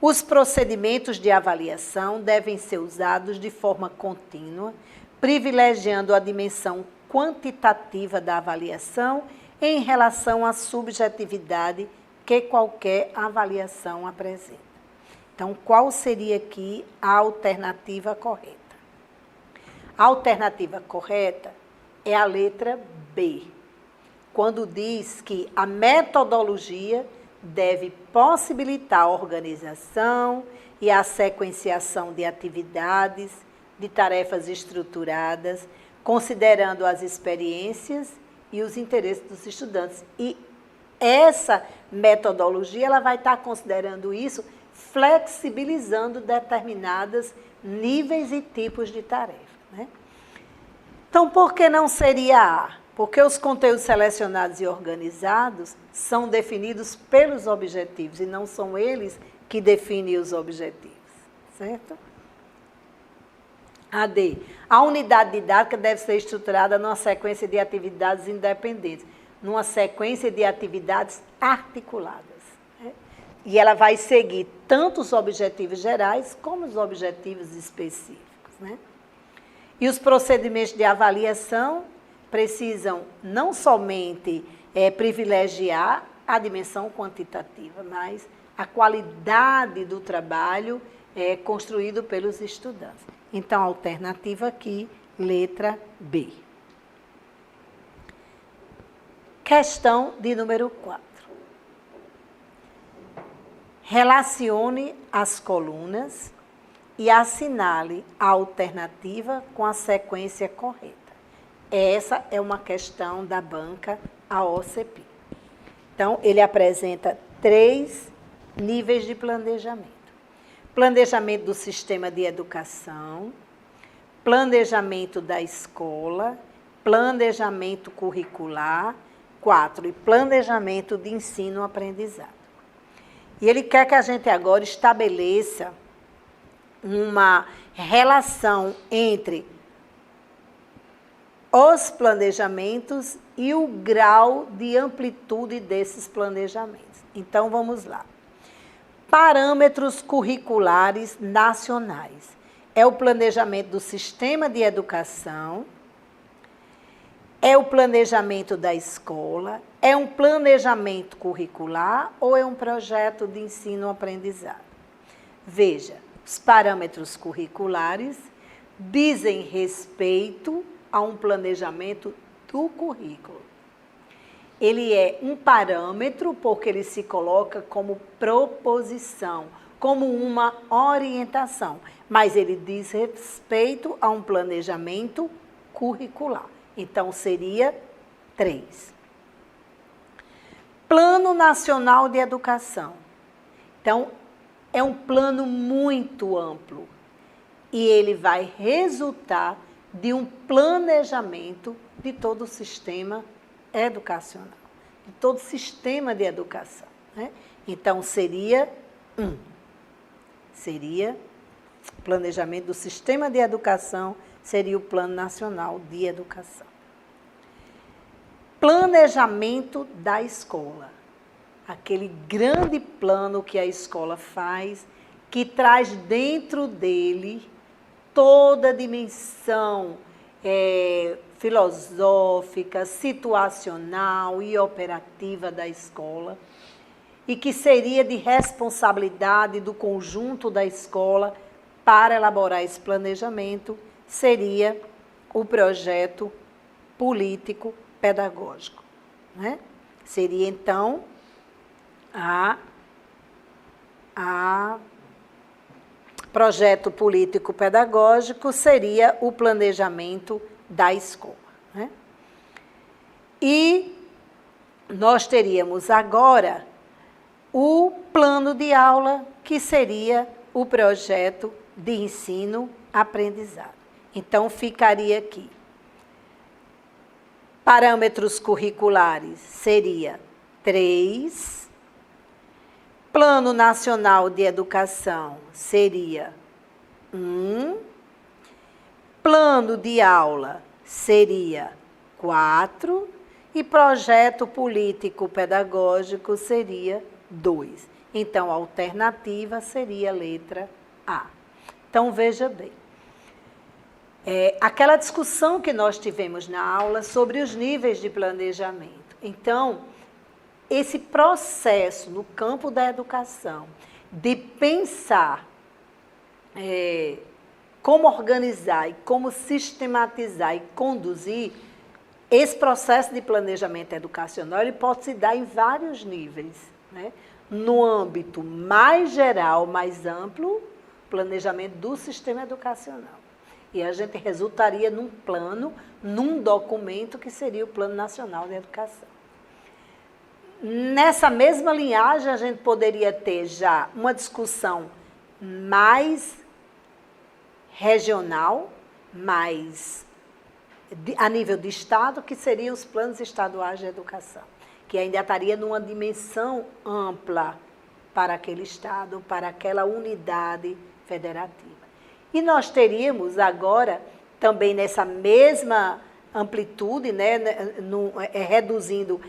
Os procedimentos de avaliação devem ser usados de forma contínua, privilegiando a dimensão quantitativa da avaliação em relação à subjetividade que qualquer avaliação apresenta. Então, qual seria aqui a alternativa correta? A alternativa correta é a letra B, quando diz que a metodologia deve possibilitar a organização e a sequenciação de atividades, de tarefas estruturadas, considerando as experiências e os interesses dos estudantes. E essa metodologia ela vai estar considerando isso, flexibilizando determinados níveis e tipos de tarefa, né? Então, por que não seria A? Porque os conteúdos selecionados e organizados são definidos pelos objetivos e não são eles que definem os objetivos, certo? AD. A unidade didática deve ser estruturada numa sequência de atividades independentes, numa sequência de atividades articuladas, né? E ela vai seguir tanto os objetivos gerais como os objetivos específicos, né? E os procedimentos de avaliação precisam não somente privilegiar a dimensão quantitativa, mas a qualidade do trabalho construído pelos estudantes. Então, a alternativa aqui, letra B. Questão de número 4. Relacione as colunas e assinale a alternativa com a sequência correta. Essa é uma questão da banca AOCP. Então, ele apresenta 3 níveis de planejamento. Planejamento do sistema de educação, planejamento da escola, planejamento curricular, 4, e planejamento de ensino-aprendizado. E ele quer que a gente agora estabeleça uma relação entre os planejamentos e o grau de amplitude desses planejamentos. Então, vamos lá. Parâmetros curriculares nacionais. É o planejamento do sistema de educação, é o planejamento da escola, é um planejamento curricular ou é um projeto de ensino-aprendizado? Veja, os parâmetros curriculares dizem respeito a um planejamento do currículo. Ele é um parâmetro porque ele se coloca como proposição, como uma orientação, mas ele diz respeito a um planejamento curricular. Então, seria 3. Plano Nacional de Educação. Então, é um plano muito amplo e ele vai resultar de um planejamento de todo o sistema educacional, de todo o sistema de educação, né? Então, seria 1. Seria planejamento do sistema de educação, seria o Plano Nacional de Educação. Planejamento da escola. Aquele grande plano que a escola faz, que traz dentro dele toda a dimensão filosófica, situacional e operativa da escola, e que seria de responsabilidade do conjunto da escola para elaborar esse planejamento, seria o projeto político pedagógico, né? Seria, então, projeto político pedagógico seria o planejamento da escola, né? E nós teríamos agora o plano de aula, que seria o projeto de ensino-aprendizado. Então, ficaria aqui. Parâmetros curriculares seria 3. Plano Nacional de Educação seria 1. Plano de aula seria 4. E projeto político pedagógico seria 2. Então, a alternativa seria a letra A. Então, veja bem. Aquela discussão que nós tivemos na aula sobre os níveis de planejamento. Então, esse processo no campo da educação de pensar como organizar e como sistematizar e conduzir, esse processo de planejamento educacional ele pode se dar em vários níveis, né? No âmbito mais geral, mais amplo, planejamento do sistema educacional. E a gente resultaria num plano, num documento que seria o Plano Nacional de Educação. Nessa mesma linhagem, a gente poderia ter já uma discussão mais regional, mais a nível de Estado, que seriam os planos estaduais de educação, que ainda estaria numa dimensão ampla para aquele Estado, para aquela unidade federativa. E nós teríamos agora, também nessa mesma amplitude, né, reduzindo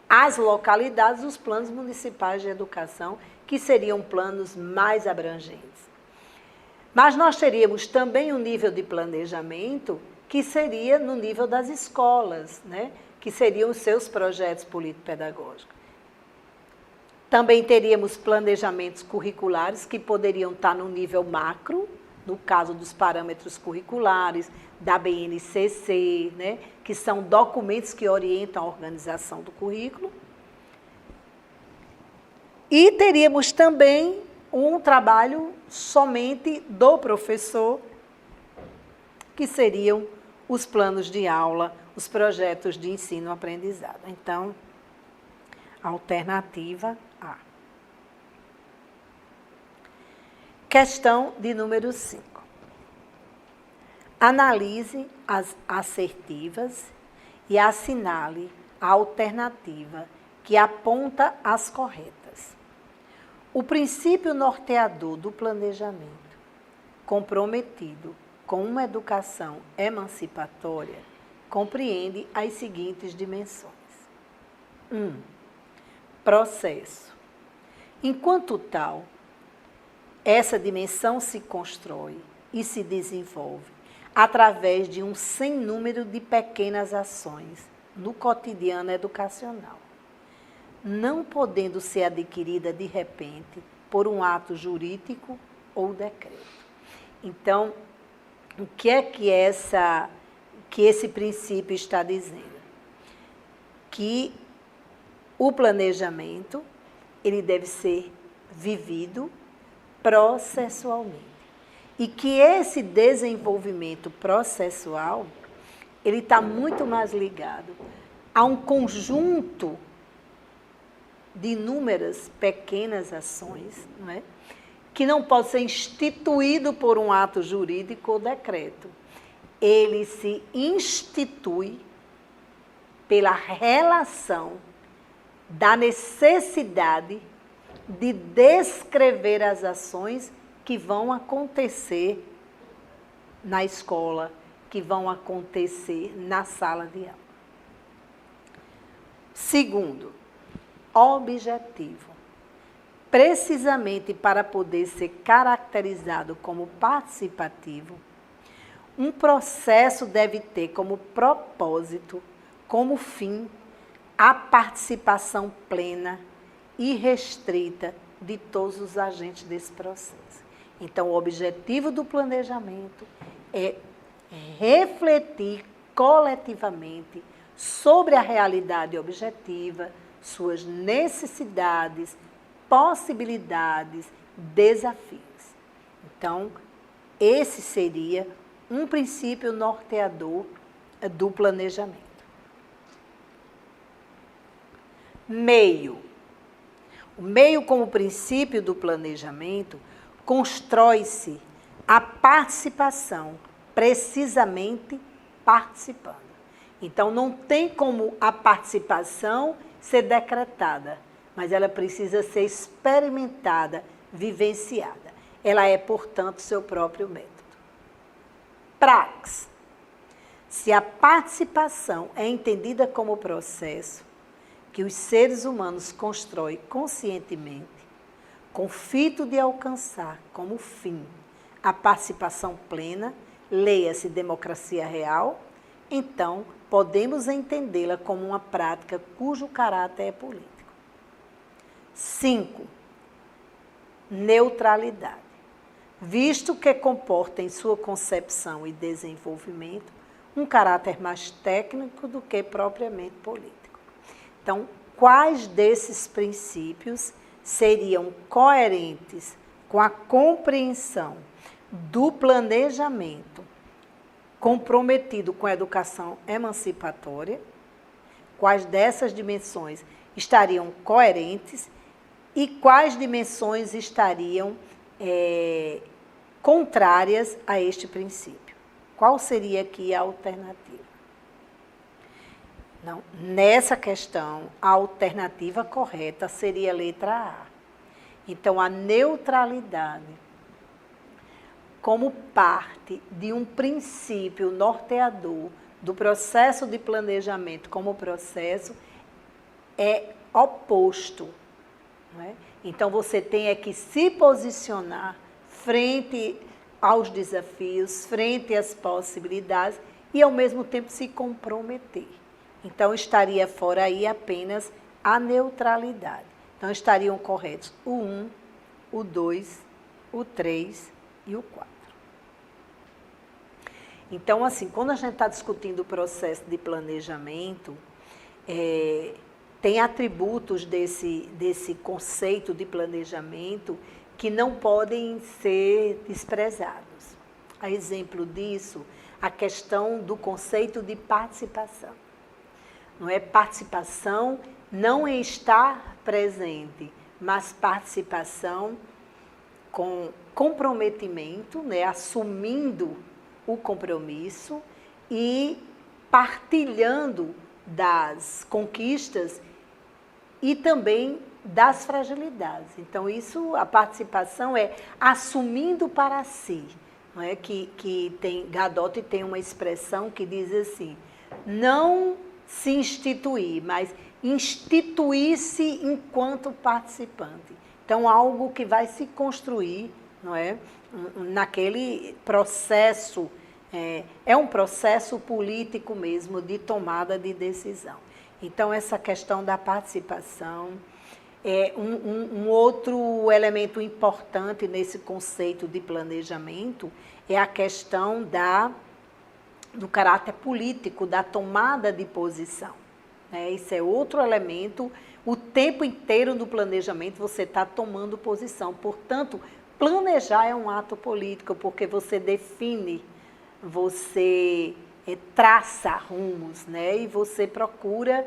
as localidades, os planos municipais de educação, que seriam planos mais abrangentes. Mas nós teríamos também um nível de planejamento que seria no nível das escolas, né, que seriam os seus projetos político-pedagógicos. Também teríamos planejamentos curriculares que poderiam estar no nível macro, no caso dos parâmetros curriculares, da BNCC, né, que são documentos que orientam a organização do currículo. E teríamos também um trabalho somente do professor, que seriam os planos de aula, os projetos de ensino-aprendizado. Então, alternativa A. Questão de número 5. Analise as assertivas e assinale a alternativa que aponta as corretas. O princípio norteador do planejamento, comprometido com uma educação emancipatória, compreende as seguintes dimensões. 1. Processo. Enquanto tal, essa dimensão se constrói e se desenvolve através de um sem número de pequenas ações no cotidiano educacional, não podendo ser adquirida de repente por um ato jurídico ou decreto. Então, o que é que esse princípio está dizendo? Que o planejamento, ele deve ser vivido processualmente. E que esse desenvolvimento processual, ele está muito mais ligado a um conjunto de inúmeras pequenas ações, não é? Que não pode ser instituído por um ato jurídico ou decreto. Ele se institui pela relação da necessidade de descrever as ações que vão acontecer na escola, que vão acontecer na sala de aula. Segundo, objetivo. Precisamente para poder ser caracterizado como participativo, um processo deve ter como propósito, como fim, a participação plena e restrita de todos os agentes desse processo. Então, o objetivo do planejamento é refletir coletivamente sobre a realidade objetiva, suas necessidades, possibilidades, desafios. Então, esse seria um princípio norteador do planejamento. Meio. O meio, como princípio do planejamento, constrói-se a participação, precisamente participando. Então, não tem como a participação ser decretada, mas ela precisa ser experimentada, vivenciada. Ela é, portanto, seu próprio método. Praxis. Se a participação é entendida como processo que os seres humanos constroem conscientemente, com o fito de alcançar como fim a participação plena, leia-se democracia real, então podemos entendê-la como uma prática cujo caráter é político. 5. Neutralidade. Visto que comporta em sua concepção e desenvolvimento um caráter mais técnico do que propriamente político. Então, quais desses princípios seriam coerentes com a compreensão do planejamento comprometido com a educação emancipatória? Quais dessas dimensões estariam coerentes e quais dimensões estariam contrárias a este princípio. Qual seria aqui a alternativa? Não, nessa questão, a alternativa correta seria a letra A. Então, a neutralidade, como parte de um princípio norteador do processo de planejamento como processo, é oposto. Não é? Então, você tem que se posicionar frente aos desafios, frente às possibilidades e, ao mesmo tempo, se comprometer. Então, estaria fora aí apenas a neutralidade. Então, estariam corretos o 1, o 2, o 3 e o 4. Então, assim, quando a gente está discutindo o processo de planejamento, tem atributos desse conceito de planejamento que não podem ser desprezados. A exemplo disso, a questão do conceito de participação. Não é participação não em estar presente, mas participação com comprometimento, né, assumindo o compromisso e partilhando das conquistas e também das fragilidades. Então, a participação é assumindo para si. Não é? Gadot tem uma expressão que diz assim, não se instituir, mas instituir-se enquanto participante. Então, algo que vai se construir, não é? Naquele processo, é um processo político mesmo de tomada de decisão. Então, essa questão da participação é um outro elemento importante nesse conceito de planejamento, é a questão do caráter político, da tomada de posição. Esse é outro elemento, o tempo inteiro no planejamento você está tomando posição, portanto, planejar é um ato político, porque você define, você traça rumos, né? E você procura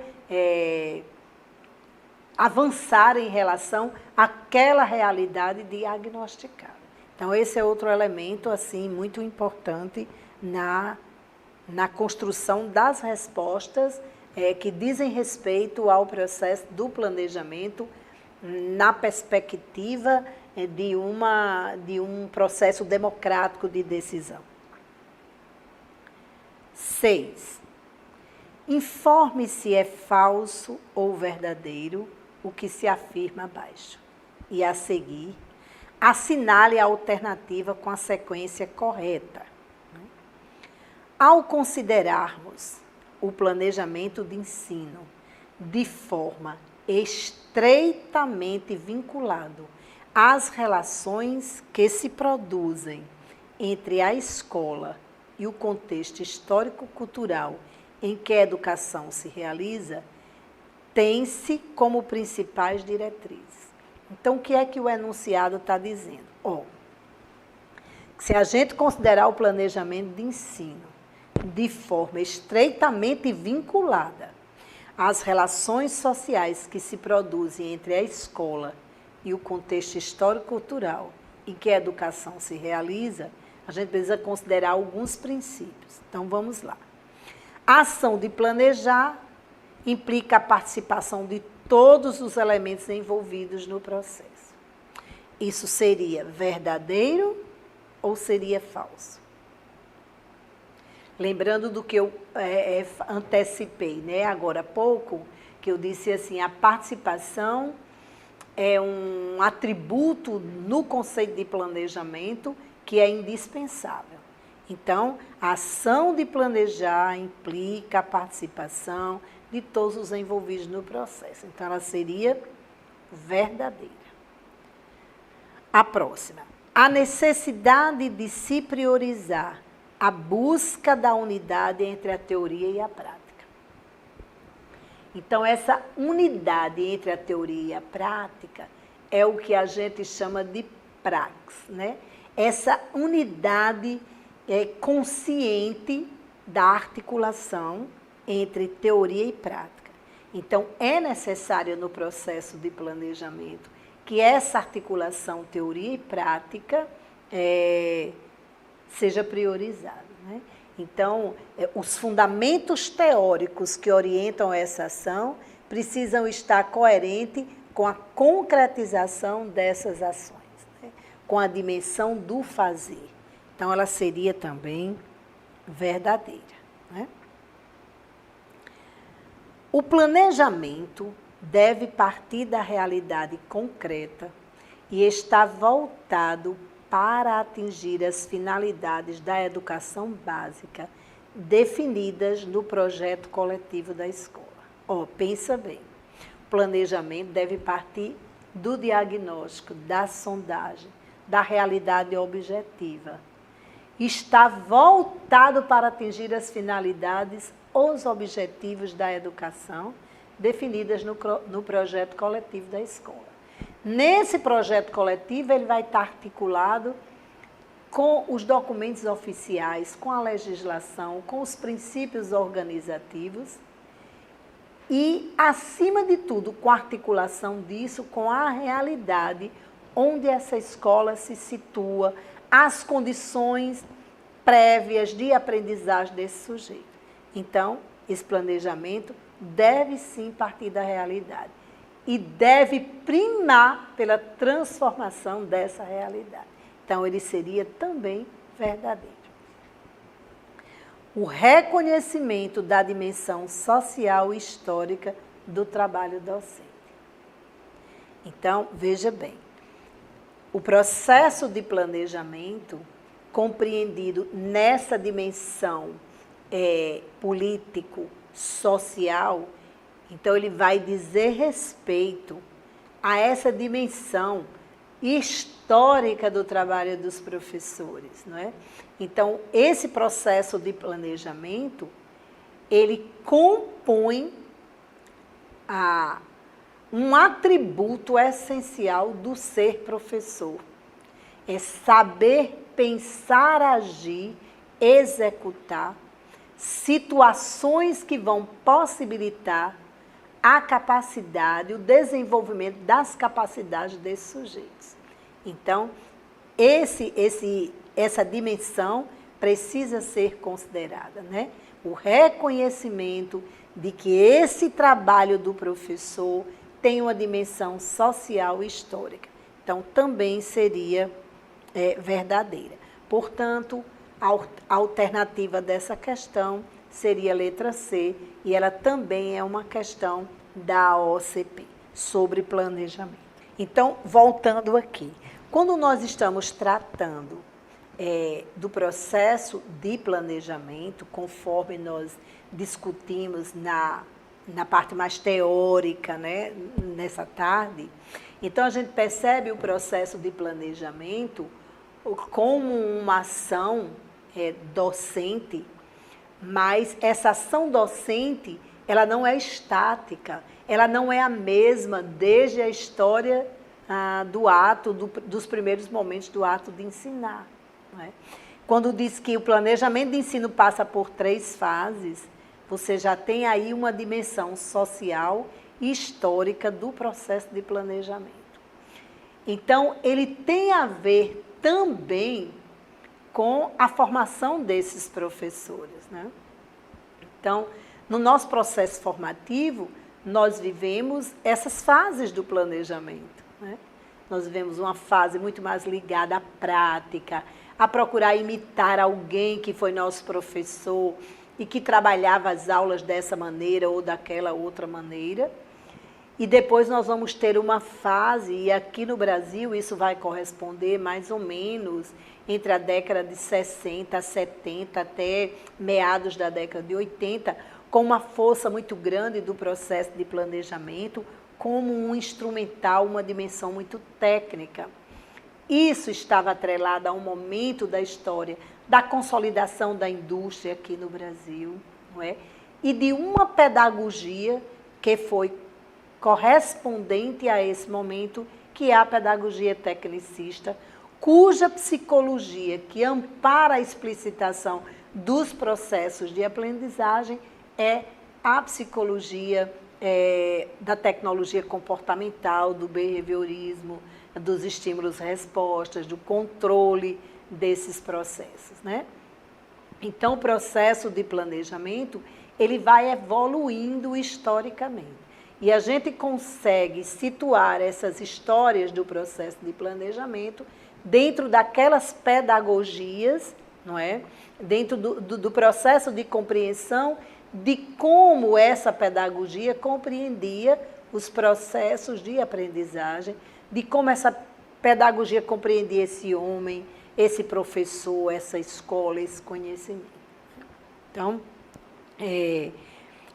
avançar em relação àquela realidade diagnosticada. Então, esse é outro elemento assim, muito importante na construção das respostas que dizem respeito ao processo do planejamento na perspectiva de um processo democrático de decisão. 6. Informe se é falso ou verdadeiro o que se afirma abaixo. E a seguir, assinale a alternativa com a sequência correta. Ao considerarmos o planejamento de ensino de forma estreitamente vinculado às relações que se produzem entre a escola e o contexto histórico-cultural em que a educação se realiza, tem-se como principais diretrizes. Então, o que é que o enunciado está dizendo? Se a gente considerar o planejamento de ensino de forma estreitamente vinculada às relações sociais que se produzem entre a escola e o contexto histórico-cultural em que a educação se realiza, a gente precisa considerar alguns princípios. Então, vamos lá. A ação de planejar implica a participação de todos os elementos envolvidos no processo. Isso seria verdadeiro ou seria falso? Lembrando do que eu antecipei, né, agora há pouco, que eu disse assim, a participação é um atributo no conceito de planejamento que é indispensável. Então, a ação de planejar implica a participação de todos os envolvidos no processo. Então, ela seria verdadeira. A próxima. A necessidade de se priorizar a busca da unidade entre a teoria e a prática. Então, essa unidade entre a teoria e a prática é o que a gente chama de prax, né? Essa unidade consciente da articulação entre teoria e prática. Então, é necessário no processo de planejamento que essa articulação teoria e prática seja priorizada, né? Então, os fundamentos teóricos que orientam essa ação precisam estar coerentes com a concretização dessas ações, né? Com a dimensão do fazer. Então, ela seria também verdadeira, né? O planejamento deve partir da realidade concreta e estar voltado para atingir as finalidades da educação básica definidas no projeto coletivo da escola. Pensa bem, o planejamento deve partir do diagnóstico, da sondagem, da realidade objetiva. Está voltado para atingir as finalidades, os objetivos da educação definidas no projeto coletivo da escola. Nesse projeto coletivo, ele vai estar articulado com os documentos oficiais, com a legislação, com os princípios organizativos e, acima de tudo, com a articulação disso com a realidade onde essa escola se situa, as condições prévias de aprendizagem desse sujeito. Então, esse planejamento deve sim partir da realidade e deve primar pela transformação dessa realidade. Então, ele seria também verdadeiro. O reconhecimento da dimensão social e histórica do trabalho docente. Então, veja bem, o processo de planejamento compreendido nessa dimensão político, social, então ele vai dizer respeito a essa dimensão histórica do trabalho dos professores, não é? Então, esse processo de planejamento, ele compõe um atributo essencial do ser professor. É saber pensar, agir, executar situações que vão possibilitar a capacidade, o desenvolvimento das capacidades desses sujeitos. Então, essa dimensão precisa ser considerada, né? O reconhecimento de que esse trabalho do professor tem uma dimensão social e histórica. Então, também seria verdadeira. Portanto, a alternativa dessa questão seria a letra C, e ela também é uma questão da OCP, sobre planejamento. Então, voltando aqui, quando nós estamos tratando do processo de planejamento, conforme nós discutimos na parte mais teórica, né, nessa tarde, então a gente percebe o processo de planejamento como uma ação docente, mas essa ação docente, ela não é estática, ela não é a mesma desde a história do ato, dos primeiros momentos do ato de ensinar. Não é? Quando diz que o planejamento de ensino passa por 3 fases, você já tem aí uma dimensão social e histórica do processo de planejamento. Então, ele tem a ver também com a formação desses professores, né? Então, no nosso processo formativo, nós vivemos essas fases do planejamento, né? Nós vivemos uma fase muito mais ligada à prática, a procurar imitar alguém que foi nosso professor e que trabalhava as aulas dessa maneira ou daquela outra maneira. E depois nós vamos ter uma fase, e aqui no Brasil isso vai corresponder mais ou menos entre a década de 60, 70, até meados da década de 80, com uma força muito grande do processo de planejamento, como um instrumental, uma dimensão muito técnica. Isso estava atrelado a um momento da história da consolidação da indústria aqui no Brasil, não é? E de uma pedagogia que foi correspondente a esse momento, que é a pedagogia tecnicista, cuja psicologia que ampara a explicitação dos processos de aprendizagem é a psicologia da tecnologia comportamental, do behaviorismo, dos estímulos-respostas, do controle desses processos, né? Então, o processo de planejamento, ele vai evoluindo historicamente. E a gente consegue situar essas histórias do processo de planejamento dentro daquelas pedagogias, não é? Dentro do processo de compreensão de como essa pedagogia compreendia os processos de aprendizagem, de como essa pedagogia compreendia esse homem, esse professor, essa escola, esse conhecimento. Então,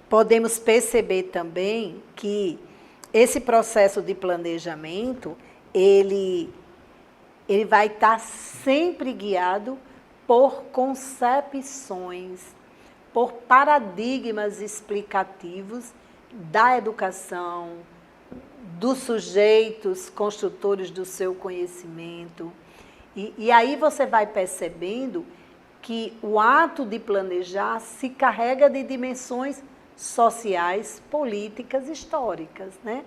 podemos perceber também que esse processo de planejamento, ele vai estar sempre guiado por concepções, por paradigmas explicativos da educação, dos sujeitos construtores do seu conhecimento. E aí você vai percebendo que o ato de planejar se carrega de dimensões sociais, políticas, históricas, né?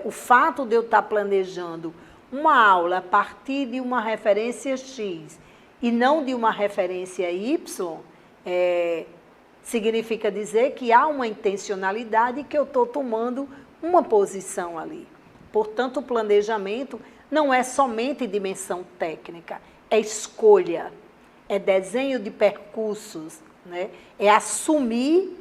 O fato de eu estar planejando uma aula a partir de uma referência X e não de uma referência Y, significa dizer que há uma intencionalidade que eu estou tomando uma posição ali. Portanto, o planejamento não é somente dimensão técnica, é escolha, é desenho de percursos, né? É assumir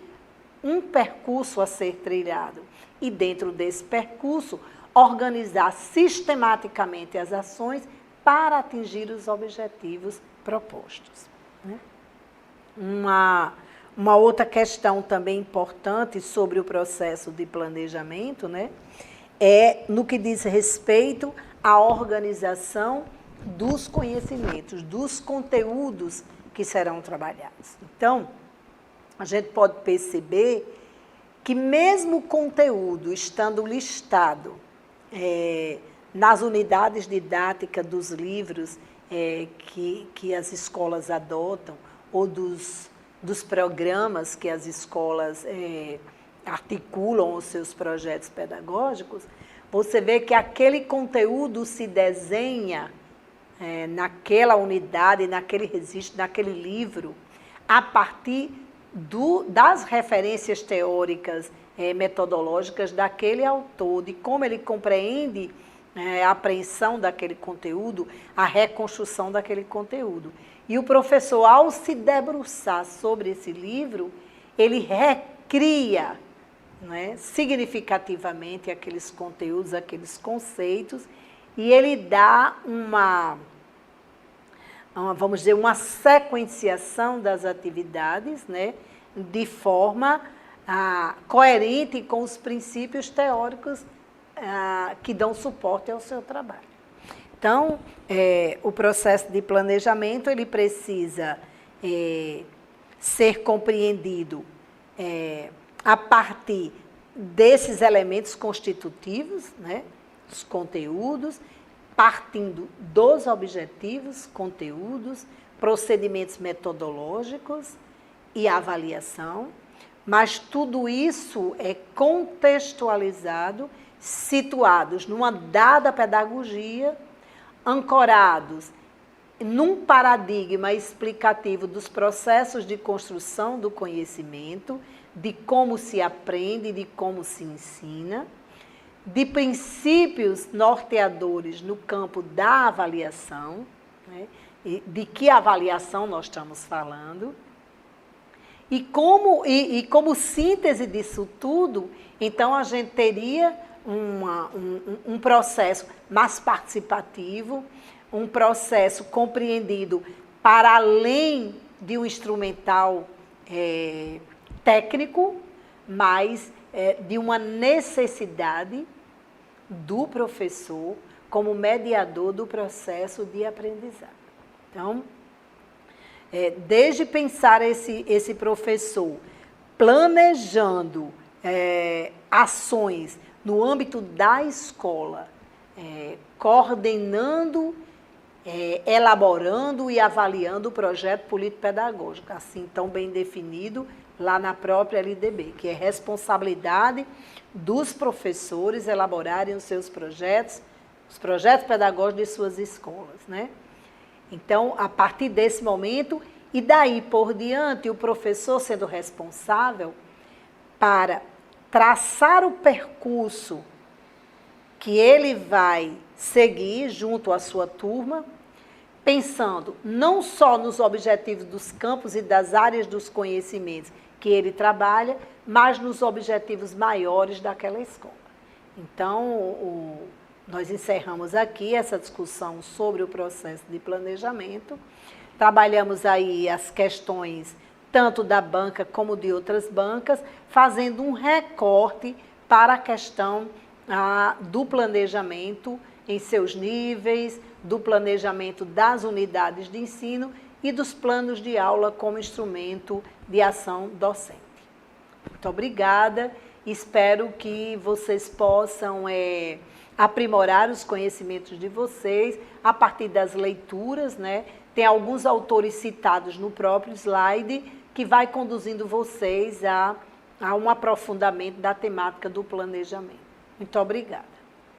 um percurso a ser trilhado e, dentro desse percurso, organizar sistematicamente as ações para atingir os objetivos propostos, né? Uma outra questão também importante sobre o processo de planejamento, né, é no que diz respeito à organização dos conhecimentos, dos conteúdos que serão trabalhados. Então, a gente pode perceber que mesmo o conteúdo estando listado nas unidades didáticas dos livros que as escolas adotam, ou dos programas que as escolas articulam os seus projetos pedagógicos, você vê que aquele conteúdo se desenha naquela unidade, naquele registro, naquele livro, a partir das referências teóricas, metodológicas daquele autor, de como ele compreende a apreensão daquele conteúdo, a reconstrução daquele conteúdo. E o professor, ao se debruçar sobre esse livro, ele recria, né, significativamente aqueles conteúdos, aqueles conceitos, e ele dá vamos dizer, uma sequenciação das atividades, né, de forma coerente com os princípios teóricos que dão suporte ao seu trabalho. Então, o processo de planejamento, ele precisa ser compreendido a partir desses elementos constitutivos, né, os conteúdos, partindo dos objetivos, conteúdos, procedimentos metodológicos e avaliação, mas tudo isso é contextualizado, situados numa dada pedagogia, ancorados num paradigma explicativo dos processos de construção do conhecimento, de como se aprende, de como se ensina, de princípios norteadores no campo da avaliação, né? De que avaliação nós estamos falando, e como síntese disso tudo, então a gente teria um processo mais participativo, um processo compreendido para além de um instrumental técnico, mas de uma necessidade do professor como mediador do processo de aprendizagem. Então, desde pensar esse professor planejando ações no âmbito da escola, coordenando elaborando e avaliando o projeto político-pedagógico, assim tão bem definido lá na própria LDB, que é responsabilidade dos professores elaborarem os seus projetos, os projetos pedagógicos de suas escolas, né? Então, a partir desse momento, e daí por diante, o professor sendo responsável para traçar o percurso que ele vai seguir junto à sua turma, pensando não só nos objetivos dos campos e das áreas dos conhecimentos que ele trabalha, mas nos objetivos maiores daquela escola. Então, nós encerramos aqui essa discussão sobre o processo de planejamento. Trabalhamos aí as questões tanto da banca como de outras bancas, fazendo um recorte para a questão do planejamento em seus níveis, do planejamento das unidades de ensino e dos planos de aula como instrumento de ação docente. Muito obrigada, espero que vocês possam aprimorar os conhecimentos de vocês a partir das leituras, né? Tem alguns autores citados no próprio slide que vai conduzindo vocês a um aprofundamento da temática do planejamento. Muito obrigada.